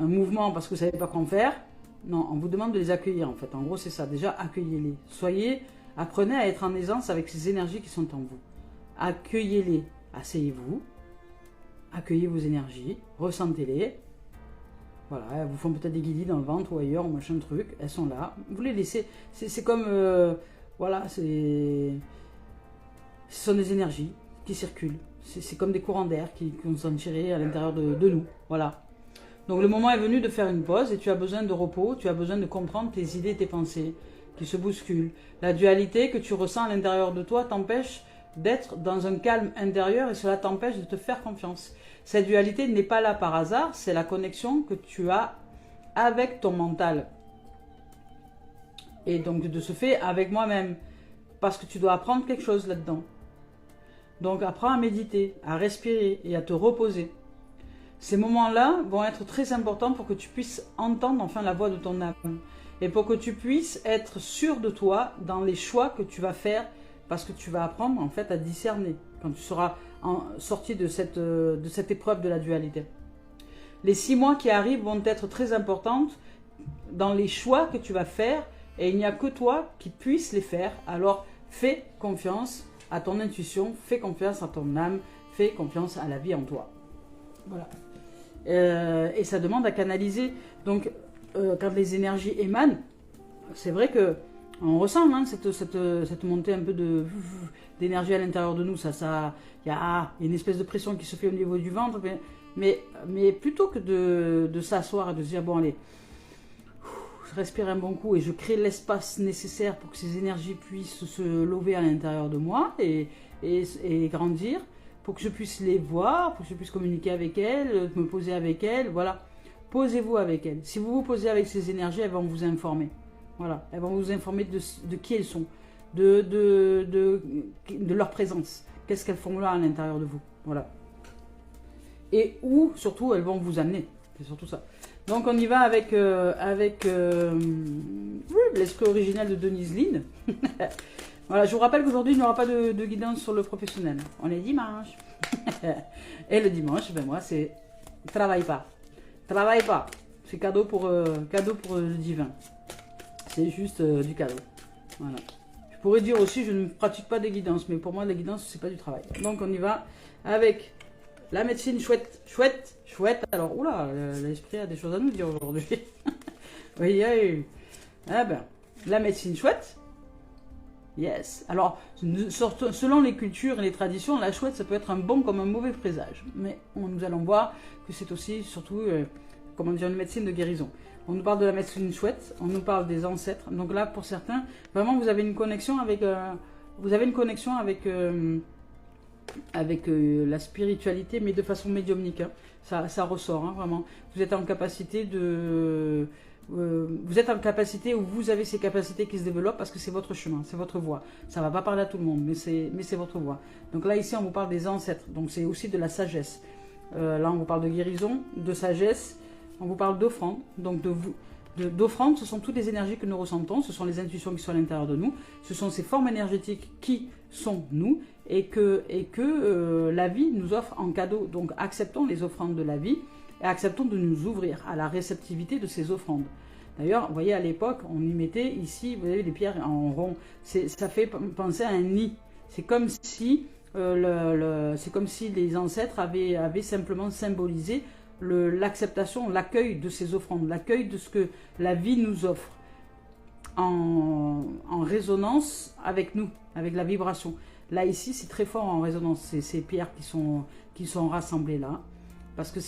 mouvement parce que vous ne savez pas quoi en faire. Non, on vous demande de les accueillir en fait. En gros, c'est ça. Déjà, accueillez-les. Apprenez à être en aisance avec ces énergies qui sont en vous. Accueillez-les. Asseyez-vous. Accueillez vos énergies. Ressentez-les. Voilà, elles vous font peut-être des guillis dans le ventre ou ailleurs, ou machin truc. Elles sont là. Vous les laissez. C'est comme... voilà, ce sont des énergies qui circulent. C'est comme des courants d'air qui sont tirés à l'intérieur de nous. Voilà. Donc le moment est venu de faire une pause et tu as besoin de repos. Tu as besoin de comprendre tes idées, tes pensées qui se bousculent. La dualité que tu ressens à l'intérieur de toi t'empêche d'être dans un calme intérieur et cela t'empêche de te faire confiance. Cette dualité n'est pas là par hasard, c'est la connexion que tu as avec ton mental. Et donc de ce fait avec moi-même, parce que tu dois apprendre quelque chose là-dedans. Donc apprends à méditer, à respirer et à te reposer. Ces moments-là vont être très importants pour que tu puisses entendre enfin la voix de ton âme. Et pour que tu puisses être sûr de toi dans les choix que tu vas faire, parce que tu vas apprendre en fait à discerner quand tu seras sorti de cette épreuve de la dualité. Les 6 mois qui arrivent vont être très importantes dans les choix que tu vas faire et il n'y a que toi qui puisses les faire. Alors fais confiance à ton intuition, fais confiance à ton âme, fais confiance à la vie en toi. Voilà. Et ça demande à canaliser. Donc quand les énergies émanent, c'est vrai que on ressent hein, cette montée un peu d'énergie à l'intérieur de nous. Il y a une espèce de pression qui se fait au niveau du ventre. Mais plutôt que de s'asseoir et de se dire, bon allez, je respire un bon coup et je crée l'espace nécessaire pour que ces énergies puissent se lever à l'intérieur de moi et grandir, pour que je puisse les voir, pour que je puisse communiquer avec elles, me poser avec elles, voilà. Posez-vous avec elles. Si vous vous posez avec ces énergies, elles vont vous informer. Voilà, elles vont vous informer de qui elles sont, de leur présence. Qu'est-ce qu'elles font là à l'intérieur de vous. Voilà. Et où, surtout, elles vont vous amener. C'est surtout ça. Donc, on y va avec l'esprit originel de Denise Lynn. Voilà, je vous rappelle qu'aujourd'hui, il n'y aura pas de guidance sur le professionnel. On est dimanche. Et le dimanche, ben moi, c'est travaille pas. Travaille pas. C'est cadeau pour le divin. C'est juste du cadeau. Voilà. Je pourrais dire aussi, je ne pratique pas des guidances, mais pour moi, la guidance, c'est pas du travail. Donc, on y va avec la médecine chouette. Chouette, chouette. Alors, oula, l'esprit a des choses à nous dire aujourd'hui. Oui, oui. Ah ben, la médecine chouette. Yes. Alors, selon les cultures et les traditions, la chouette, ça peut être un bon comme un mauvais présage. Mais nous allons voir que c'est aussi, surtout, comment dire, une médecine de guérison. On nous parle de la médecine chouette, on nous parle des ancêtres. Donc là, pour certains, vraiment, vous avez une connexion avec, la spiritualité, mais de façon médiumnique. Hein. Ça ressort, hein, vraiment. Vous êtes en capacité de... vous êtes en capacité, ou vous avez ces capacités qui se développent parce que c'est votre chemin, c'est votre voie. Ça ne va pas parler à tout le monde, mais c'est votre voie. Donc là, ici, on vous parle des ancêtres, donc c'est aussi de la sagesse. Là, on vous parle de guérison, de sagesse, on vous parle d'offrande. Donc d'offrande, ce sont toutes les énergies que nous ressentons, ce sont les intuitions qui sont à l'intérieur de nous, ce sont ces formes énergétiques qui sont nous, et que la vie nous offre en cadeau. Donc acceptons les offrandes de la vie, et acceptons de nous ouvrir à la réceptivité de ces offrandes. D'ailleurs, vous voyez, à l'époque, on y mettait ici, vous avez des pierres en rond. Ça fait penser à un nid. C'est comme si, les ancêtres avaient simplement symbolisé l'acceptation, l'accueil de ces offrandes, l'accueil de ce que la vie nous offre, en résonance avec nous, avec la vibration. Là, ici, c'est très fort en résonance, ces pierres qui sont rassemblées là. Parce que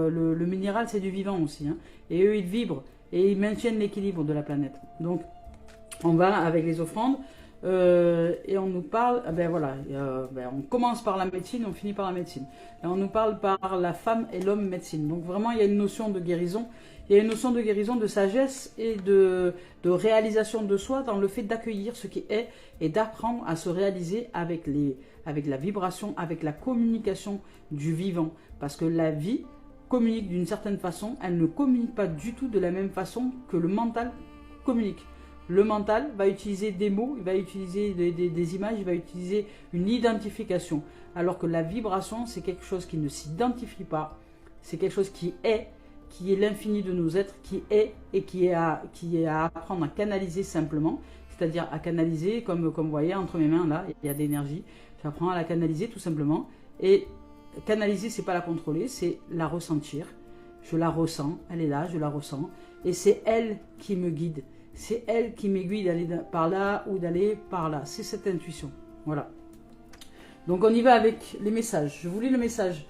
le minéral, c'est du vivant aussi. Hein. Et eux, ils vibrent et ils maintiennent l'équilibre de la planète. Donc, on va avec les offrandes et on nous parle, on commence par la médecine, on finit par la médecine. Et on nous parle par la femme et l'homme médecine. Donc, vraiment, il y a une notion de guérison. Il y a une notion de guérison, de sagesse et de réalisation de soi dans le fait d'accueillir ce qui est et d'apprendre à se réaliser avec la vibration, avec la communication du vivant. Parce que la vie communique d'une certaine façon, elle ne communique pas du tout de la même façon que le mental communique. Le mental va utiliser des mots, il va utiliser des images, il va utiliser une identification. Alors que la vibration, c'est quelque chose qui ne s'identifie pas, c'est quelque chose qui est l'infini de nos êtres, qui est et qui est à apprendre à canaliser simplement. C'est-à-dire à canaliser, comme vous voyez, entre mes mains, là, il y a de l'énergie. J'apprends à la canaliser tout simplement. Et canaliser, c'est pas la contrôler, c'est la ressentir. Je la ressens, elle est là, je la ressens. Et c'est elle qui me guide. C'est elle qui m'aiguille d'aller par là ou d'aller par là. C'est cette intuition. Voilà. Donc on y va avec les messages. Je vous lis le message.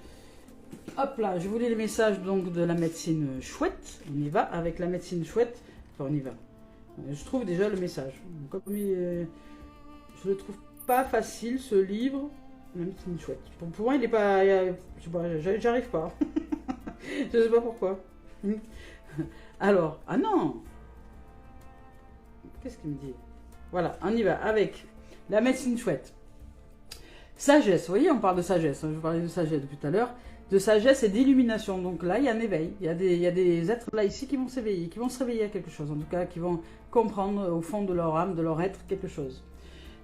Hop là, je vous lis les messages donc, de la médecine chouette. On y va avec la médecine chouette. Enfin, on y va. Je trouve déjà le message. Comme je le trouve pas facile, ce livre. La médecine chouette. Pour moi, il n'est pas... Je sais pas, j'arrive pas. Je sais pas pourquoi. Alors, ah non. Qu'est-ce qu'il me dit? Voilà, on y va avec la médecine chouette. Sagesse, vous voyez, on parle de sagesse. Je vous parlais de sagesse depuis tout à l'heure. De sagesse et d'illumination. Donc là, il y a un éveil. Il y a des êtres là ici qui vont s'éveiller, qui vont se réveiller à quelque chose. En tout cas, qui vont comprendre au fond de leur âme, de leur être, quelque chose.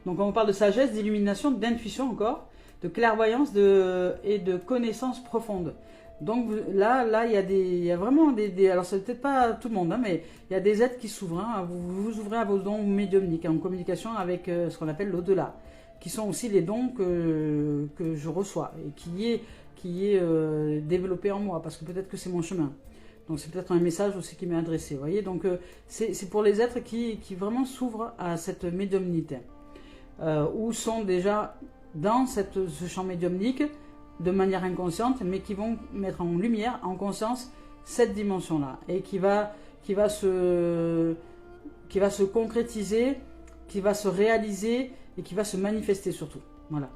Donc on parle de sagesse, d'illumination, d'intuition encore, de clairvoyance et de connaissance profonde. Donc là, il y a vraiment alors c'est peut-être pas tout le monde, hein, mais il y a des êtres qui s'ouvrent. Hein, vous ouvrez à vos dons médiumniques, en communication avec ce qu'on appelle l'au-delà, qui sont aussi les dons que je reçois et qui est développé en moi, parce que peut-être que c'est mon chemin. Donc c'est peut-être un message aussi qui m'est adressé, vous voyez. Donc c'est pour les êtres qui vraiment s'ouvrent à cette médiumnité, ou sont déjà dans ce champ médiumnique de manière inconsciente, mais qui vont mettre en lumière, en conscience, cette dimension-là, et qui va se concrétiser, qui va se réaliser, et qui va se manifester surtout. Voilà.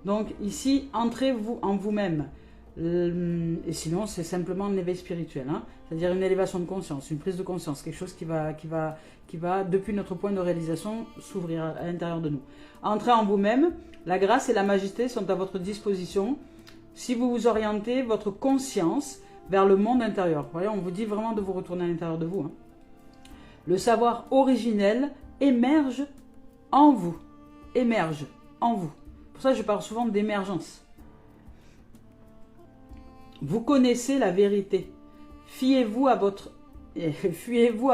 Donc ici, entrez-vous en vous-même. Et sinon, c'est simplement un éveil spirituel, hein, c'est-à-dire une élévation de conscience, une prise de conscience, quelque chose qui va depuis notre point de réalisation, s'ouvrir à l'intérieur de nous. Entrez en vous-même. La grâce et la majesté sont à votre disposition si vous vous orientez votre conscience vers le monde intérieur. Vous voyez, on vous dit vraiment de vous retourner à l'intérieur de vous. Hein. Le savoir originel émerge en vous. Émerge en vous. Pour ça, je parle souvent d'émergence. Vous connaissez la vérité. Fiez-vous à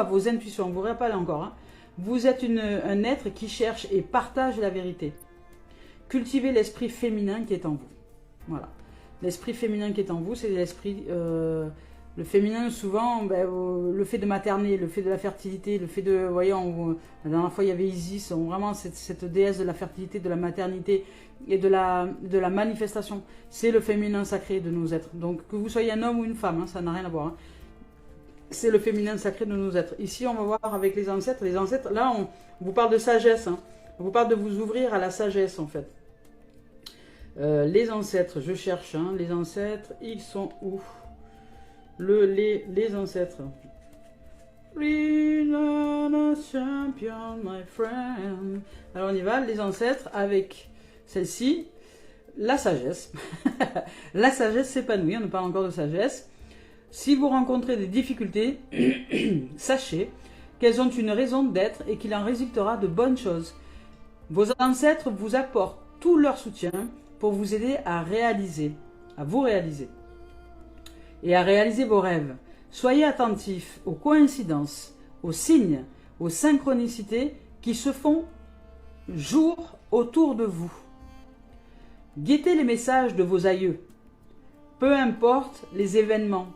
vos intuitions. Vous rappelez encore. Hein. Vous êtes un être qui cherche et partage la vérité. Cultivez l'esprit féminin qui est en vous. Voilà. L'esprit féminin qui est en vous, c'est l'esprit... le féminin, souvent, le fait de materner, le fait de la fertilité, le fait de... Vous voyez, la dernière fois, il y avait Isis, vraiment cette déesse de la fertilité, de la maternité et de la manifestation. C'est le féminin sacré de nos êtres. Donc, que vous soyez un homme ou une femme, hein, ça n'a rien à voir. Hein. C'est le féminin sacré de nos êtres. Ici, on va voir avec les ancêtres. Les ancêtres, là, on vous parle de sagesse. Hein. On vous parle de vous ouvrir à la sagesse, en fait. Les ancêtres, je cherche. Hein, les ancêtres, ils sont où? Les ancêtres. Rina, champion, my friend. Alors on y va, les ancêtres avec celle-ci, la sagesse. La sagesse s'épanouit, on ne parle encore de sagesse. Si vous rencontrez des difficultés, sachez qu'elles ont une raison d'être et qu'il en résultera de bonnes choses. Vos ancêtres vous apportent tout leur soutien pour vous aider à vous réaliser et à réaliser vos rêves. Soyez attentifs aux coïncidences, aux signes, aux synchronicités qui se font jour autour de vous. Guettez les messages de vos aïeux. Peu importe les événements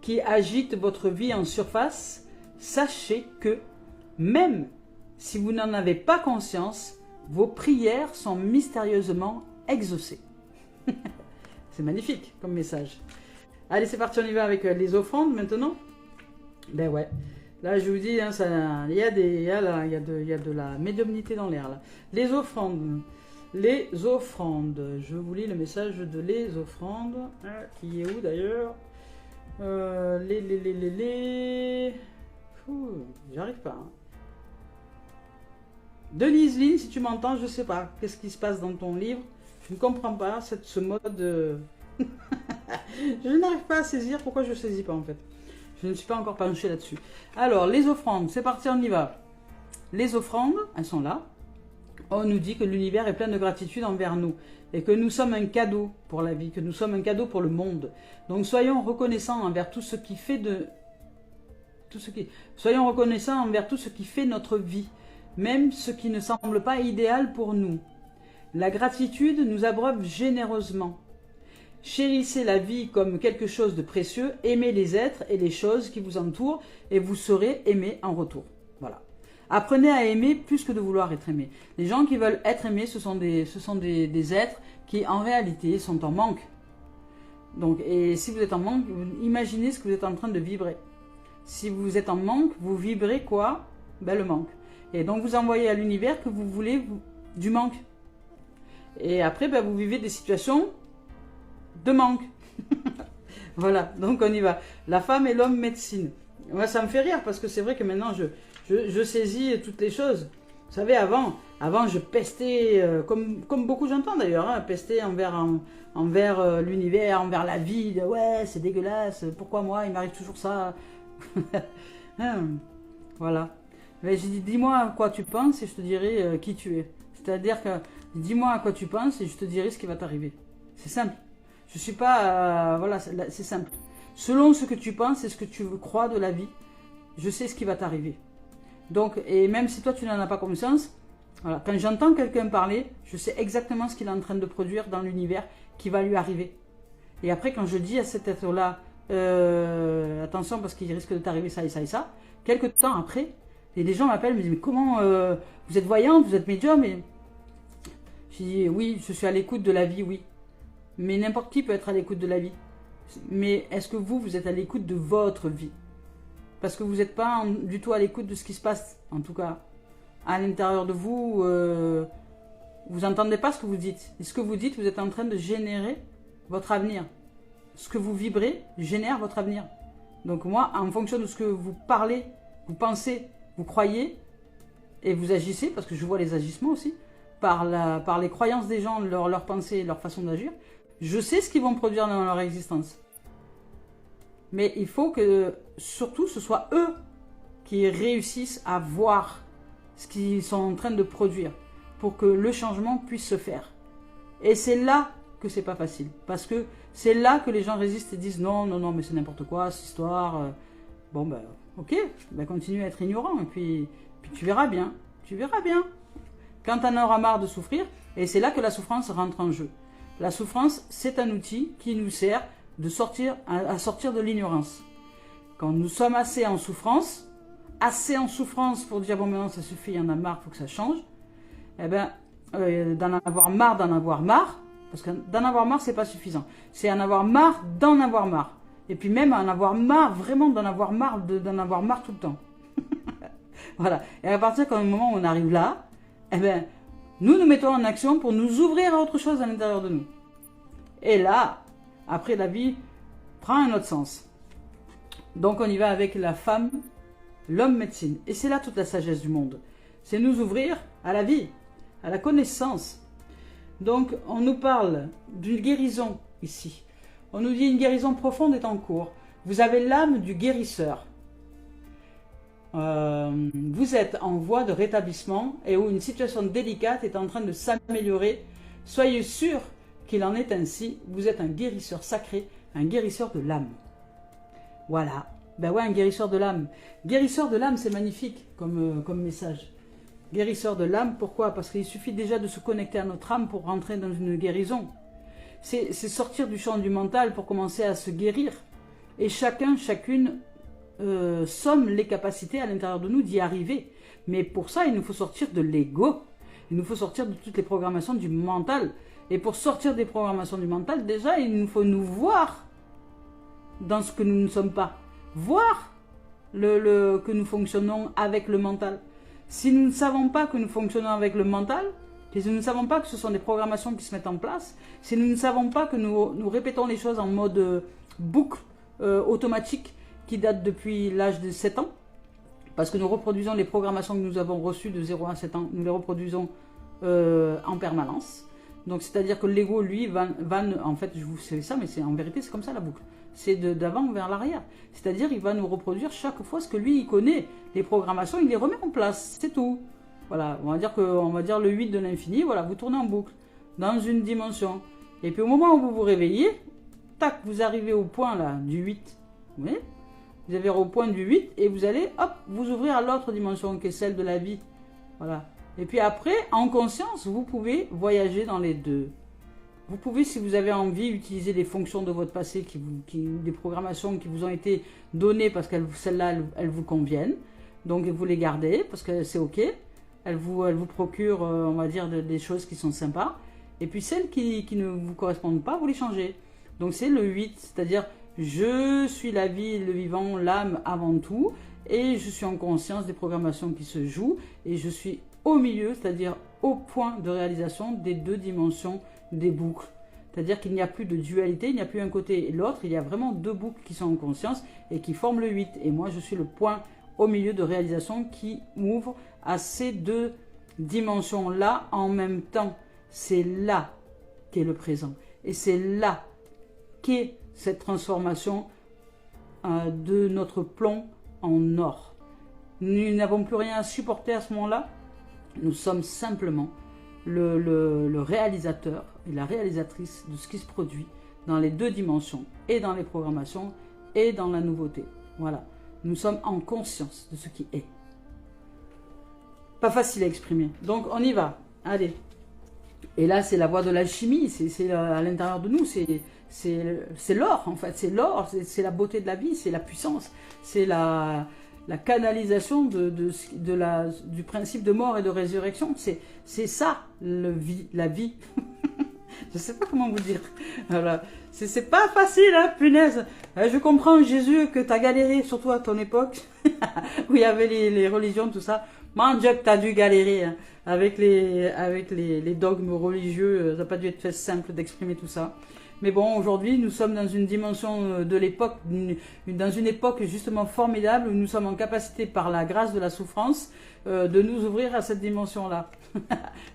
qui agitent votre vie en surface, sachez que, même si vous n'en avez pas conscience, vos prières sont mystérieusement exaucées. C'est magnifique comme message. Allez, c'est parti, on y va avec les offrandes maintenant. Ben ouais, là je vous dis, hein, il y a de la médiumnité dans l'air là. Les offrandes, je vous lis le message de les offrandes, qui est où d'ailleurs? J'arrive pas. Hein. Denise Lynn, si tu m'entends, je sais pas. Qu'est-ce qui se passe dans ton livre? Je ne comprends pas ce mode. Je n'arrive pas à saisir. Pourquoi je ne saisis pas en fait? Je ne suis pas encore penchée là-dessus. Alors, les offrandes, c'est parti, on y va. Les offrandes, elles sont là. On nous dit que l'univers est plein de gratitude envers nous et que nous sommes un cadeau pour la vie, que nous sommes un cadeau pour le monde. Donc soyons reconnaissants envers tout ce qui fait soyons reconnaissants envers tout ce qui fait notre vie, même ce qui ne semble pas idéal pour nous. La gratitude nous abreuve généreusement. Chérissez la vie comme quelque chose de précieux, aimez les êtres et les choses qui vous entourent et vous serez aimés en retour. Voilà. Apprenez à aimer plus que de vouloir être aimé. Les gens qui veulent être aimés, ce sont des êtres qui en réalité sont en manque. Donc, et si vous êtes en manque, imaginez ce que vous êtes en train de vibrer. Si vous êtes en manque, vous vibrez quoi? Ben, le manque. Et donc vous envoyez à l'univers que vous voulez du manque. Et après, ben, vous vivez des situations de manque. Voilà, donc on y va. La femme et l'homme médecine. Moi, ça me fait rire parce que c'est vrai que maintenant, je saisis toutes les choses. Vous savez, avant je pestais, comme beaucoup j'entends d'ailleurs, hein, pester envers l'univers, envers la vie. Ouais, c'est dégueulasse, pourquoi moi, il m'arrive toujours ça. Voilà. Mais j'ai dit, dis-moi à quoi tu penses et je te dirai qui tu es. C'est-à-dire que, dis-moi à quoi tu penses et je te dirai ce qui va t'arriver. C'est simple. Je suis pas... voilà, c'est simple. Selon ce que tu penses et ce que tu crois de la vie, je sais ce qui va t'arriver. Donc, et même si toi tu n'en as pas conscience, voilà, quand j'entends quelqu'un parler, je sais exactement ce qu'il est en train de produire dans l'univers qui va lui arriver. Et après, quand je dis à cet être-là, attention parce qu'il risque de t'arriver ça et ça et ça, quelques temps après, et les gens m'appellent, me disent, mais comment, vous êtes voyante, vous êtes médium? Et je dis, oui, je suis à l'écoute de la vie, oui. Mais n'importe qui peut être à l'écoute de la vie. Mais est-ce que vous êtes à l'écoute de votre vie? Parce que vous n'êtes pas du tout à l'écoute de ce qui se passe, en tout cas. À l'intérieur de vous, vous n'entendez pas ce que vous dites. Et ce que vous dites, vous êtes en train de générer votre avenir. Ce que vous vibrez génère votre avenir. Donc moi, en fonction de ce que vous parlez, vous pensez, vous croyez, et vous agissez, parce que je vois les agissements aussi, par les croyances des gens, leurs pensées, leur façon d'agir, je sais ce qu'ils vont produire dans leur existence. Mais il faut que, surtout, ce soit eux qui réussissent à voir ce qu'ils sont en train de produire pour que le changement puisse se faire. Et c'est là que c'est pas facile. Parce que c'est là que les gens résistent et disent non, non, non, mais c'est n'importe quoi, cette histoire. Bon, ben, ok, ben, continue à être ignorant et puis tu verras bien. Tu verras bien. Quand tu en auras marre de souffrir, et c'est là que la souffrance rentre en jeu. La souffrance, c'est un outil qui nous sert de à sortir de l'ignorance. Quand nous sommes assez en souffrance pour dire bon maintenant ça suffit, il y en a marre, il faut que ça change, eh ben d'en avoir marre, parce que d'en avoir marre c'est pas suffisant, c'est en avoir marre d'en avoir marre, et puis même en avoir marre, vraiment d'en avoir marre tout le temps. Voilà, et à partir du moment où on arrive là, eh ben nous mettons en action pour nous ouvrir à autre chose à l'intérieur de nous. Et là, après la vie prend un autre sens. Donc on y va avec la femme l'homme médecine. Et c'est là toute la sagesse du monde. C'est nous ouvrir à la vie, à la connaissance. Donc, on nous parle d'une guérison ici. On nous dit une guérison profonde est en cours. Vous avez l'âme du guérisseur. Vous êtes en voie de rétablissement et où une situation délicate est en train de s'améliorer. Soyez sûr qu'il en est ainsi. Vous êtes un guérisseur sacré, un guérisseur de l'âme. Voilà. Ben ouais, un guérisseur de l'âme. Guérisseur de l'âme, c'est magnifique comme message. Guérisseur de l'âme, pourquoi? Parce qu'il suffit déjà de se connecter à notre âme pour rentrer dans une guérison. C'est sortir du champ du mental pour commencer à se guérir. Et chacun, chacune, sommes les capacités à l'intérieur de nous d'y arriver. Mais pour ça, il nous faut sortir de l'ego. Il nous faut sortir de toutes les programmations du mental. Et pour sortir des programmations du mental, déjà, il nous faut nous voir dans ce que nous ne sommes pas. Voir que nous fonctionnons avec le mental. Si nous ne savons pas que nous fonctionnons avec le mental, si nous ne savons pas que ce sont des programmations qui se mettent en place, si nous ne savons pas que nous répétons les choses en mode boucle automatique qui date depuis l'âge de 7 ans, parce que nous reproduisons les programmations que nous avons reçues de 0 à 7 ans, nous les reproduisons en permanence. Donc c'est-à-dire que l'ego, lui, en fait, je vous sais ça, mais en vérité, c'est comme ça la boucle. C'est d'avant vers l'arrière. C'est-à-dire il va nous reproduire chaque fois ce que lui, il connaît. Les programmations, il les remet en place, c'est tout. Voilà, on va dire le 8 de l'infini, voilà, vous tournez en boucle, dans une dimension. Et puis au moment où vous vous réveillez, tac, vous arrivez au point là, du 8. Vous voyez? Vous arrivez au point du 8 et vous allez, hop, vous ouvrir à l'autre dimension qui est celle de la vie. Voilà. Et puis après, en conscience, vous pouvez voyager dans les deux. Vous pouvez, si vous avez envie, utiliser les fonctions de votre passé, des programmations qui vous ont été données parce que celles-là, elles vous conviennent. Donc vous les gardez parce que c'est ok. Elles vous procurent, on va dire, des choses qui sont sympas. Et puis celles qui ne vous correspondent pas, vous les changez. Donc c'est le 8, c'est-à-dire je suis la vie, le vivant, l'âme avant tout. Et je suis en conscience des programmations qui se jouent. Et je suis au milieu, c'est-à-dire au point de réalisation des deux dimensions des boucles. C'est-à-dire qu'il n'y a plus de dualité, il n'y a plus un côté et l'autre, il y a vraiment deux boucles qui sont en conscience et qui forment le 8. Et moi, je suis le point au milieu de réalisation qui m'ouvre à ces deux dimensions-là en même temps. C'est là qu'est le présent. Et c'est là qu'est cette transformation de notre plomb en or. Nous n'avons plus rien à supporter à ce moment-là. Nous sommes simplement le réalisateur et la réalisatrice de ce qui se produit dans les deux dimensions, et dans les programmations, et dans la nouveauté. Voilà. Nous sommes en conscience de ce qui est. Pas facile à exprimer. Donc, on y va. Allez. Et là, c'est la voie de l'alchimie. C'est à l'intérieur de nous. C'est l'or, en fait. C'est l'or. C'est la beauté de la vie. C'est la puissance. C'est la canalisation du principe de mort et de résurrection. C'est ça, la vie. Je ne sais pas comment vous dire. Voilà. C'est pas facile, hein, punaise. Je comprends, Jésus, que tu as galéré, surtout à ton époque, où il y avait les religions, tout ça. Mon Dieu, que tu as dû galérer, hein, avec les dogmes religieux. Ça n'a pas dû être fait simple d'exprimer tout ça. Mais bon, aujourd'hui, nous sommes dans une dimension de l'époque, dans une époque justement formidable, où nous sommes en capacité, par la grâce de la souffrance, de nous ouvrir à cette dimension-là,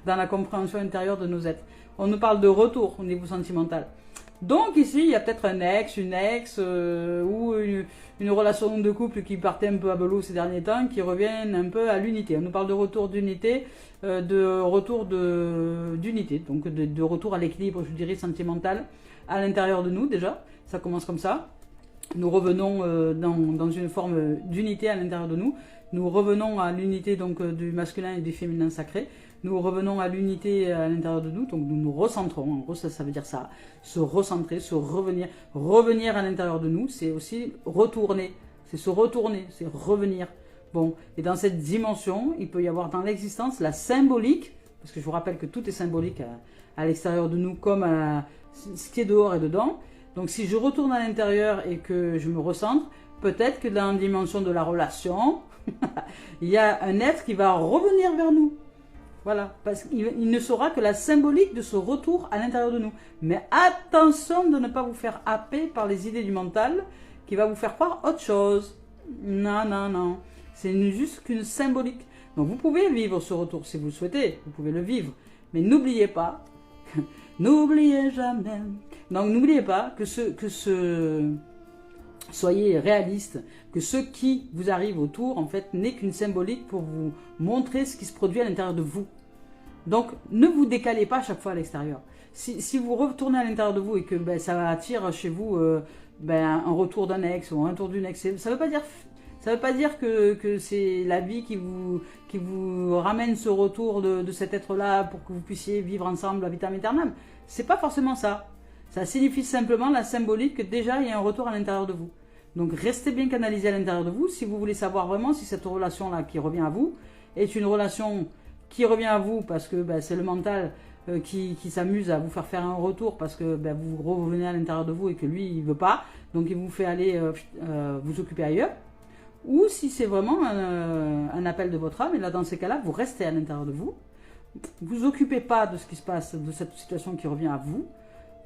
dans la compréhension intérieure de nos êtres. On nous parle de retour au niveau sentimental. Donc ici, il y a peut-être un ex, une ex, ou une relation de couple qui partait un peu à belot ces derniers temps, qui reviennent un peu à l'unité. On nous parle de retour d'unité, de retour d'unité, donc de retour à l'équilibre, je dirais, sentimental, à l'intérieur de nous déjà. Ça commence comme ça. Nous revenons dans une forme d'unité à l'intérieur de nous. Nous revenons à l'unité donc du masculin et du féminin sacré. Nous revenons à l'unité à l'intérieur de nous, donc nous nous recentrons. En gros, ça veut dire ça, se recentrer, revenir à l'intérieur de nous, c'est aussi retourner, c'est se retourner, c'est revenir. Bon, et dans cette dimension, il peut y avoir dans l'existence la symbolique, parce que je vous rappelle que tout est symbolique à l'extérieur de nous, comme ce qui est dehors et dedans. Donc si je retourne à l'intérieur et que je me recentre, peut-être que dans la dimension de la relation, il y a un être qui va revenir vers nous. Voilà, parce qu'il ne saura que la symbolique de ce retour à l'intérieur de nous. Mais attention de ne pas vous faire happer par les idées du mental qui va vous faire croire autre chose. Non, non, non. C'est juste qu'une symbolique. Donc vous pouvez vivre ce retour si vous le souhaitez, vous pouvez le vivre. Mais n'oubliez pas, n'oubliez jamais. Donc n'oubliez pas que soyez réaliste, que ce qui vous arrive autour, en fait, n'est qu'une symbolique pour vous montrer ce qui se produit à l'intérieur de vous. Donc, ne vous décalez pas à chaque fois à l'extérieur. Si vous retournez à l'intérieur de vous et que ça attire chez vous un retour d'un ex ou un retour d'une ex, ça ne veut pas dire que c'est la vie qui vous ramène ce retour de cet être-là pour que vous puissiez vivre ensemble à vitam aeternam. C'est pas forcément ça. Ça signifie simplement la symbolique que déjà il y a un retour à l'intérieur de vous. Donc restez bien canalisé à l'intérieur de vous si vous voulez savoir vraiment si cette relation-là qui revient à vous est une relation qui revient à vous parce que c'est le mental qui s'amuse à vous faire un retour parce que vous revenez à l'intérieur de vous et que lui il veut pas, donc il vous fait aller vous occuper ailleurs. Ou si c'est vraiment un appel de votre âme, et là dans ces cas-là vous restez à l'intérieur de vous, vous occupez pas de ce qui se passe, de cette situation qui revient à vous.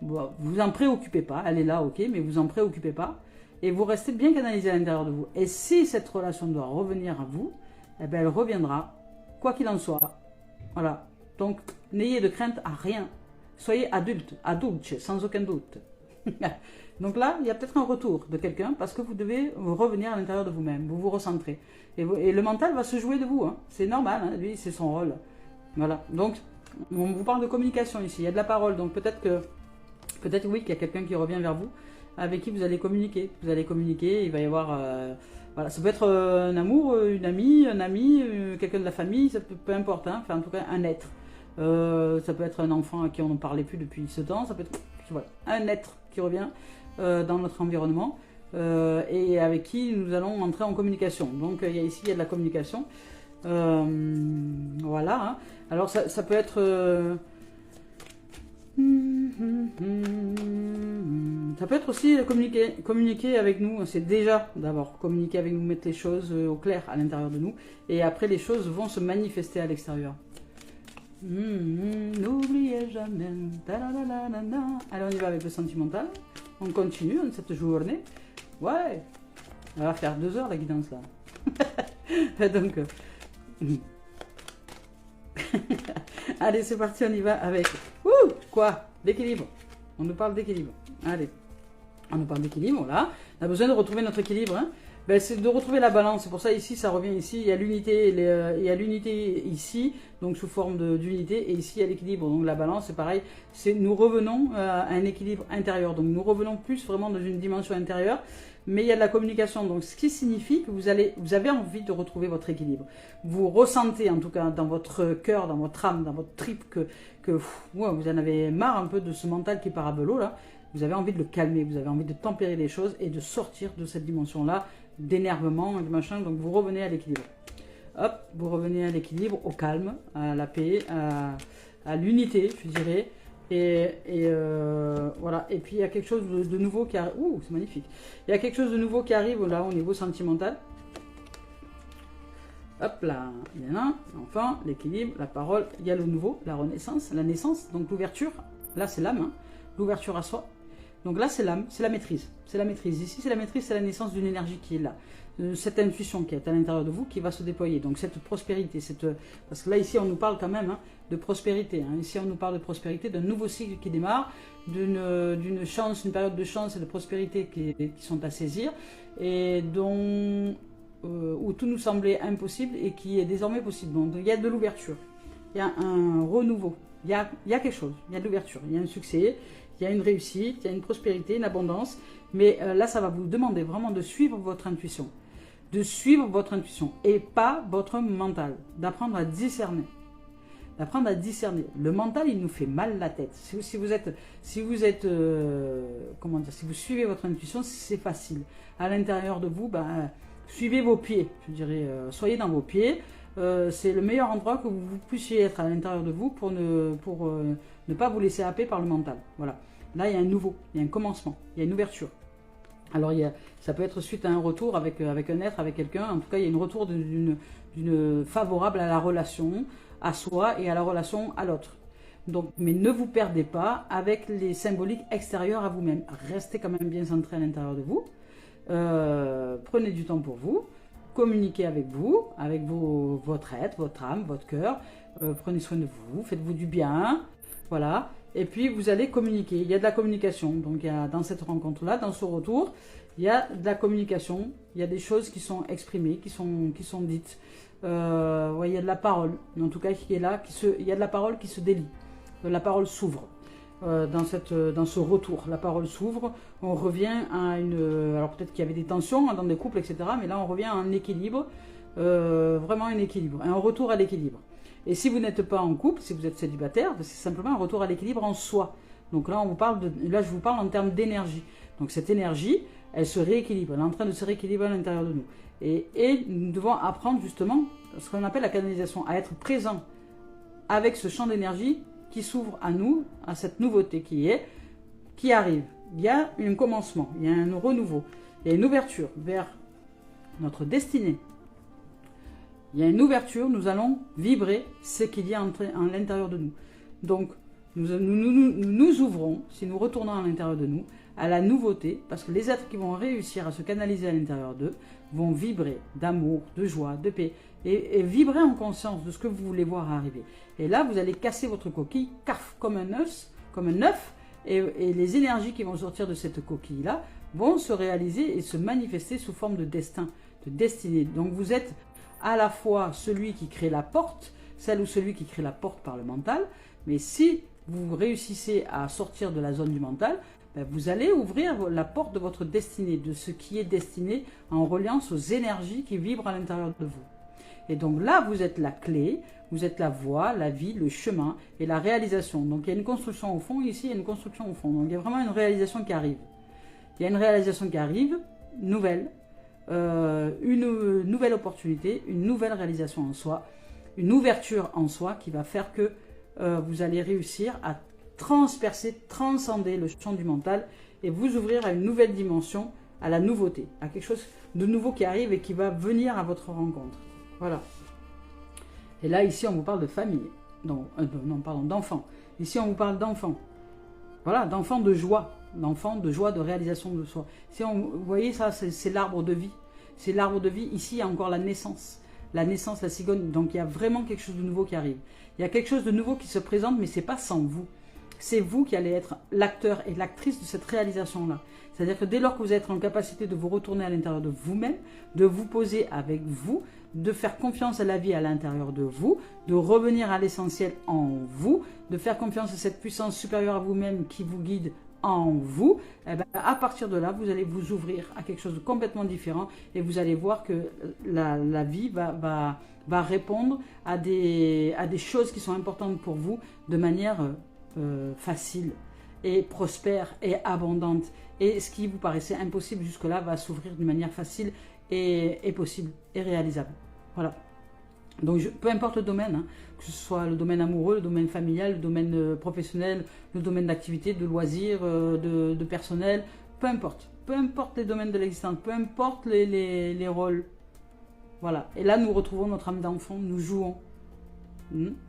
Vous en préoccupez pas, elle est là, ok, mais vous en préoccupez pas, et vous restez bien canalisé à l'intérieur de vous. Et si cette relation doit revenir à vous, elle reviendra, quoi qu'il en soit. Voilà. Donc, n'ayez de crainte à rien. Soyez adulte, sans aucun doute. Donc là, il y a peut-être un retour de quelqu'un, parce que vous devez revenir à l'intérieur de vous-même, vous vous recentrez. Et le mental va se jouer de vous, hein. C'est normal, hein. Lui, c'est son rôle. Voilà. Donc, on vous parle de communication ici, il y a de la parole, donc peut-être oui qu'il y a quelqu'un qui revient vers vous, avec qui vous allez communiquer. Vous allez communiquer, il va y avoir... voilà, ça peut être un amour, une amie, un ami, quelqu'un de la famille, peu importe, hein, enfin en tout cas un être. Ça peut être un enfant à qui on ne parlait plus depuis ce temps, ça peut être voilà, un être qui revient dans notre environnement et avec qui nous allons entrer en communication. Donc ici il y a de la communication. Voilà, hein. Alors ça peut être... ça peut être aussi communiquer avec nous, c'est déjà d'abord communiquer avec nous, mettre les choses au clair à l'intérieur de nous, et après les choses vont se manifester à l'extérieur. N'oubliez jamais. Allez, on y va avec le sentimental, on continue cette journée. Ouais, on va faire 2 heures la guidance là. Donc, allez, c'est parti, on y va avec... quoi? L'équilibre. On nous parle d'équilibre. Allez, on nous parle d'équilibre, là. On a besoin de retrouver notre équilibre, hein. C'est de retrouver la balance. C'est pour ça, ici, ça revient ici. Il y a l'unité, il y a l'unité ici, donc sous forme d'unité, et ici, il y a l'équilibre. Donc la balance, c'est pareil. Nous revenons à un équilibre intérieur. Donc nous revenons plus vraiment dans une dimension intérieure. Mais il y a de la communication, donc ce qui signifie que vous avez envie de retrouver votre équilibre. Vous ressentez en tout cas dans votre cœur, dans votre âme, dans votre trip que vous en avez marre un peu de ce mental qui part à belot là. Vous avez envie de le calmer, vous avez envie de tempérer les choses et de sortir de cette dimension-là d'énervement et de machin. Donc vous revenez à l'équilibre. Hop, vous revenez à l'équilibre, au calme, à la paix, à l'unité, je dirais. Voilà, et puis il y a quelque chose de nouveau qui arrive. Ouh, c'est magnifique. Il y a quelque chose de nouveau qui arrive là au niveau sentimental. Hop là, il y en a. Enfin, l'équilibre, la parole, il y a le nouveau, la renaissance, la naissance, donc l'ouverture. Là, c'est l'âme, hein, l'ouverture à soi. Donc là, c'est l'âme, c'est la maîtrise. C'est la maîtrise. Ici, c'est la maîtrise, c'est la naissance d'une énergie qui est là. Cette intuition qui est à l'intérieur de vous qui va se déployer. Donc cette prospérité, parce que là, ici, on nous parle quand même de prospérité. Hein. Ici, on nous parle de prospérité, d'un nouveau cycle qui démarre, d'une chance, une période de chance et de prospérité qui sont à saisir, et où tout nous semblait impossible et qui est désormais possible. Donc il y a de l'ouverture, il y a un renouveau, il y a quelque chose, il y a de l'ouverture, il y a un succès, il y a une réussite, il y a une prospérité, une abondance, mais là ça va vous demander vraiment de suivre votre intuition, et pas votre mental, d'apprendre à discerner. Le mental, il nous fait mal la tête. Si vous suivez votre intuition, c'est facile. À l'intérieur de vous, suivez vos pieds, je dirais, soyez dans vos pieds. C'est le meilleur endroit que vous puissiez être à l'intérieur de vous pour ne pas vous laisser happer par le mental. Voilà. Là, il y a un nouveau, il y a un commencement, il y a une ouverture. Alors, ça peut être suite à un retour avec un être, avec quelqu'un. En tout cas, il y a une retour d'une favorable à la relation, à soi et à la relation à l'autre. Donc, mais ne vous perdez pas avec les symboliques extérieures à vous-même. Restez quand même bien centré à l'intérieur de vous. Prenez du temps pour vous. communiquer avec vous, avec votre être, votre âme, votre cœur. Prenez soin de vous, faites-vous du bien, voilà. Et puis vous allez communiquer, il y a de la communication. Donc il y a, dans cette rencontre-là, dans ce retour, il y a de la communication, il y a des choses qui sont exprimées, qui sont dites. Ouais, il y a de la parole, en tout cas qui est là, il y a de la parole qui se délie, la parole s'ouvre. Dans ce retour, la parole s'ouvre, on revient à une... Alors peut-être qu'il y avait des tensions dans des couples, etc. Mais là on revient à un équilibre, vraiment un équilibre, un retour à l'équilibre. Et si vous n'êtes pas en couple, si vous êtes célibataire, c'est simplement un retour à l'équilibre en soi. Donc là, là je vous parle en termes d'énergie. Donc cette énergie, elle se rééquilibre, elle est en train de se rééquilibrer à l'intérieur de nous. Et nous devons apprendre justement ce qu'on appelle la canalisation, à être présent avec ce champ d'énergie qui s'ouvre à nous, à cette nouveauté qui arrive. Il y a un commencement, il y a un renouveau, il y a une ouverture vers notre destinée. Il y a une ouverture, nous allons vibrer ce qu'il y a en l'intérieur de nous. Donc, nous ouvrons, si nous retournons à l'intérieur de nous, à la nouveauté, parce que les êtres qui vont réussir à se canaliser à l'intérieur d'eux vont vibrer d'amour, de joie, de paix, et vibrer en conscience de ce que vous voulez voir arriver. Et là, vous allez casser votre coquille, caf, comme un œuf, et les énergies qui vont sortir de cette coquille-là vont se réaliser et se manifester sous forme de destin, de destinée. Donc vous êtes à la fois celui qui crée la porte, celle ou celui qui crée la porte par le mental, mais si vous réussissez à sortir de la zone du mental, vous allez ouvrir la porte de votre destinée, de ce qui est destiné en reliance aux énergies qui vibrent à l'intérieur de vous. Et donc là, vous êtes la clé, vous êtes la voie, la vie, le chemin et la réalisation. Donc il y a une construction au fond, ici il y a une construction au fond. Donc il y a vraiment une réalisation qui arrive. Il y a une réalisation qui arrive, nouvelle, une nouvelle opportunité, une nouvelle réalisation en soi, une ouverture en soi qui va faire que vous allez réussir à transpercer, transcender le champ du mental et vous ouvrir à une nouvelle dimension, à la nouveauté, à quelque chose de nouveau qui arrive et qui va venir à votre rencontre. Voilà. Et là, ici, on vous parle de famille. Non, pardon, d'enfants. Ici, on vous parle d'enfants. Voilà, d'enfants de joie. D'enfants de joie, de réalisation de soi. Vous voyez ça, c'est l'arbre de vie. C'est l'arbre de vie. Ici, il y a encore la naissance. La naissance, la cigogne. Donc, il y a vraiment quelque chose de nouveau qui arrive. Il y a quelque chose de nouveau qui se présente, mais ce n'est pas sans vous. C'est vous qui allez être l'acteur et l'actrice de cette réalisation-là. C'est-à-dire que dès lors que vous êtes en capacité de vous retourner à l'intérieur de vous-même, de vous poser avec vous, de faire confiance à la vie à l'intérieur de vous, de revenir à l'essentiel en vous, de faire confiance à cette puissance supérieure à vous-même qui vous guide en vous, eh bien, à partir de là, vous allez vous ouvrir à quelque chose de complètement différent et vous allez voir que la vie va répondre à des choses qui sont importantes pour vous de manière facile et prospère et abondante. Et ce qui vous paraissait impossible jusque-là va s'ouvrir d'une manière facile et possible et réalisable. Voilà. Donc peu importe le domaine, hein, que ce soit le domaine amoureux, le domaine familial, le domaine professionnel, le domaine d'activité, de loisirs, de personnel, peu importe les domaines de l'existence, peu importe les rôles. Voilà. Et là, nous retrouvons notre âme d'enfant, nous jouons.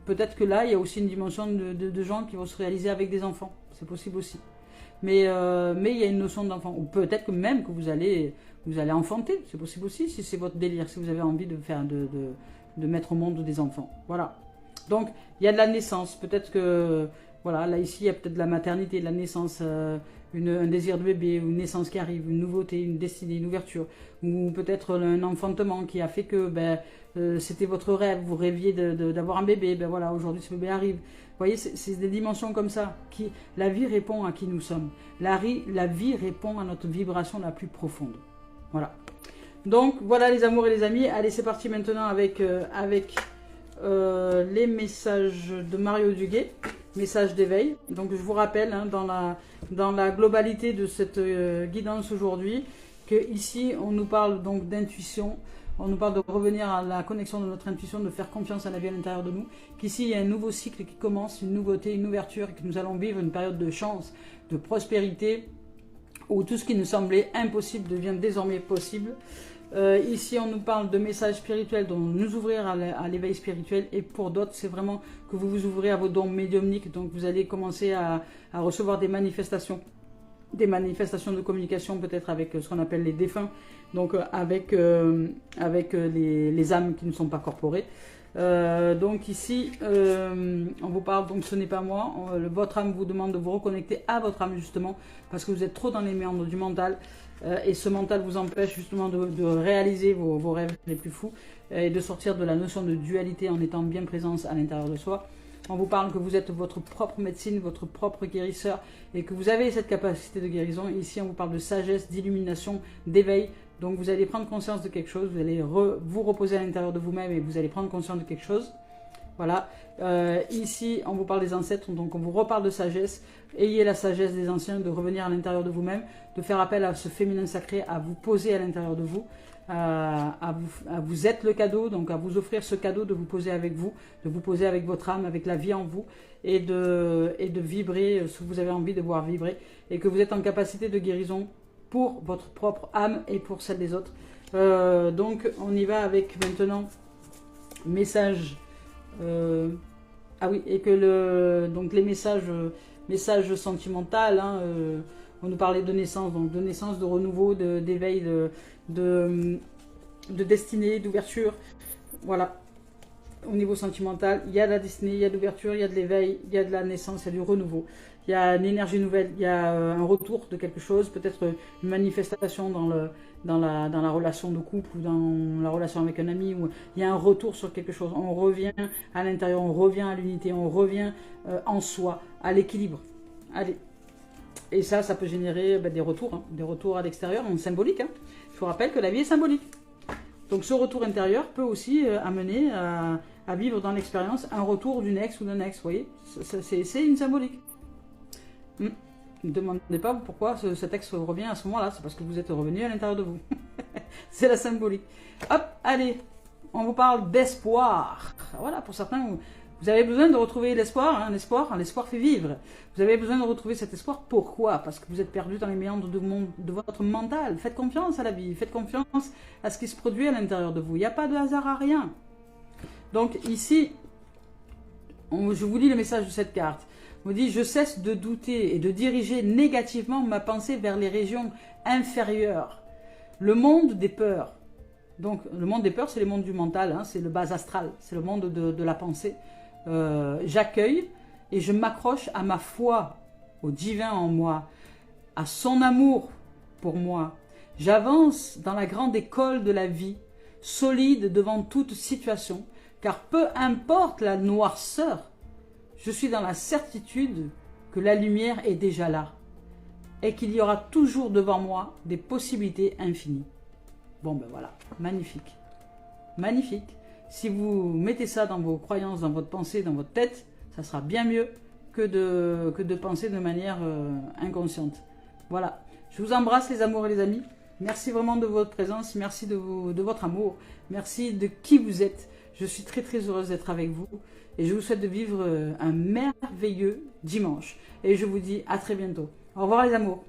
Peut-être que là, il y a aussi une dimension de gens qui vont se réaliser avec des enfants. C'est possible aussi. Mais il y a une notion d'enfant. Ou peut-être que même que vous allez enfanter. C'est possible aussi, si c'est votre délire, si vous avez envie de mettre au monde des enfants. Voilà. Donc, il y a de la naissance. Peut-être que, voilà, là, ici, il y a peut-être de la maternité, de la naissance, un désir de bébé, une naissance qui arrive, une nouveauté, une destinée, une ouverture. Ou peut-être un enfantement qui a fait que, c'était votre rêve, vous rêviez d'avoir un bébé, voilà, aujourd'hui ce bébé arrive. Vous voyez, c'est des dimensions comme ça. La vie répond à qui nous sommes. La vie répond à notre vibration la plus profonde. Voilà. Donc, voilà les amours et les amis. Allez, c'est parti maintenant avec les messages de Mario Duguay, messages d'éveil. Donc, je vous rappelle, hein, dans la globalité de cette guidance aujourd'hui, que ici on nous parle donc d'intuition. On nous parle de revenir à la connexion de notre intuition, de faire confiance à la vie à l'intérieur de nous. Qu'ici, il y a un nouveau cycle qui commence, une nouveauté, une ouverture, et que nous allons vivre une période de chance, de prospérité, où tout ce qui nous semblait impossible devient désormais possible. Ici, on nous parle de messages spirituels, dont nous ouvrir à l'éveil spirituel. Et pour d'autres, c'est vraiment que vous vous ouvrez à vos dons médiumniques. Donc, vous allez commencer à recevoir des manifestations des manifestations de communication peut-être avec ce qu'on appelle les défunts, donc avec les âmes qui ne sont pas corporées. Donc ici, on vous parle, donc ce n'est pas moi, votre âme vous demande de vous reconnecter à votre âme justement, parce que vous êtes trop dans les méandres du mental, et ce mental vous empêche justement de réaliser vos rêves les plus fous, et de sortir de la notion de dualité en étant bien présence à l'intérieur de soi. On vous parle que vous êtes votre propre médecine, votre propre guérisseur, et que vous avez cette capacité de guérison. Ici, on vous parle de sagesse, d'illumination, d'éveil. Donc, vous allez prendre conscience de quelque chose, vous allez vous reposer à l'intérieur de vous-même et vous allez prendre conscience de quelque chose. Voilà. Ici, on vous parle des ancêtres, donc on vous reparle de sagesse. Ayez la sagesse des anciens, de revenir à l'intérieur de vous-même, de faire appel à ce féminin sacré, à vous poser à l'intérieur de vous. À vous être le cadeau, donc à vous offrir ce cadeau de vous poser avec vous, de vous poser avec votre âme, avec la vie en vous, et de vibrer ce que vous avez envie de voir vibrer, et que vous êtes en capacité de guérison pour votre propre âme et pour celle des autres. Donc on y va avec maintenant message. Ah oui, et que donc les messages sentimentaux, hein, on nous parlait de naissance, donc de naissance, de renouveau, d'éveil, de destinée, d'ouverture. Voilà. Au niveau sentimental, il y a de la destinée, il y a de l'ouverture, il y a de l'éveil, il y a de la naissance, il y a du renouveau. Il y a une énergie nouvelle, il y a un retour de quelque chose, peut-être une manifestation dans la relation de couple ou dans la relation avec un ami, où il y a un retour sur quelque chose. On revient à l'intérieur, on revient à l'unité, on revient en soi, à l'équilibre. Allez. Et ça peut générer des retours à l'extérieur, en symbolique. Hein. Je vous rappelle que la vie est symbolique. Donc ce retour intérieur peut aussi amener à vivre dans l'expérience un retour d'une ex ou d'un ex. Vous voyez, c'est une symbolique. Ne demandez pas pourquoi cet ex revient à ce moment-là. C'est parce que vous êtes revenu à l'intérieur de vous. C'est la symbolique. Hop, allez, on vous parle d'espoir. Voilà, pour certains, vous avez besoin de retrouver l'espoir. Hein, l'espoir fait vivre. Vous avez besoin de retrouver cet espoir. Pourquoi? Parce que vous êtes perdu dans les méandres de votre mental. Faites confiance à la vie. Faites confiance à ce qui se produit à l'intérieur de vous. Il n'y a pas de hasard à rien. Donc ici, je vous lis le message de cette carte. On vous dit, je cesse de douter et de diriger négativement ma pensée vers les régions inférieures. Le monde des peurs. Donc le monde des peurs, c'est le monde du mental. Hein, c'est le bas astral. C'est le monde de la pensée. J'accueille et je m'accroche à ma foi, au divin en moi, à son amour pour moi. J'avance dans la grande école de la vie, solide devant toute situation, car peu importe la noirceur, je suis dans la certitude que la lumière est déjà là et qu'il y aura toujours devant moi des possibilités infinies. Bon ben voilà, magnifique, magnifique. Si vous mettez ça dans vos croyances, dans votre pensée, dans votre tête, ça sera bien mieux que de penser de manière inconsciente. Voilà. Je vous embrasse les amours et les amis. Merci vraiment de votre présence. Merci de votre amour. Merci de qui vous êtes. Je suis très très heureuse d'être avec vous. Et je vous souhaite de vivre un merveilleux dimanche. Et je vous dis à très bientôt. Au revoir les amours.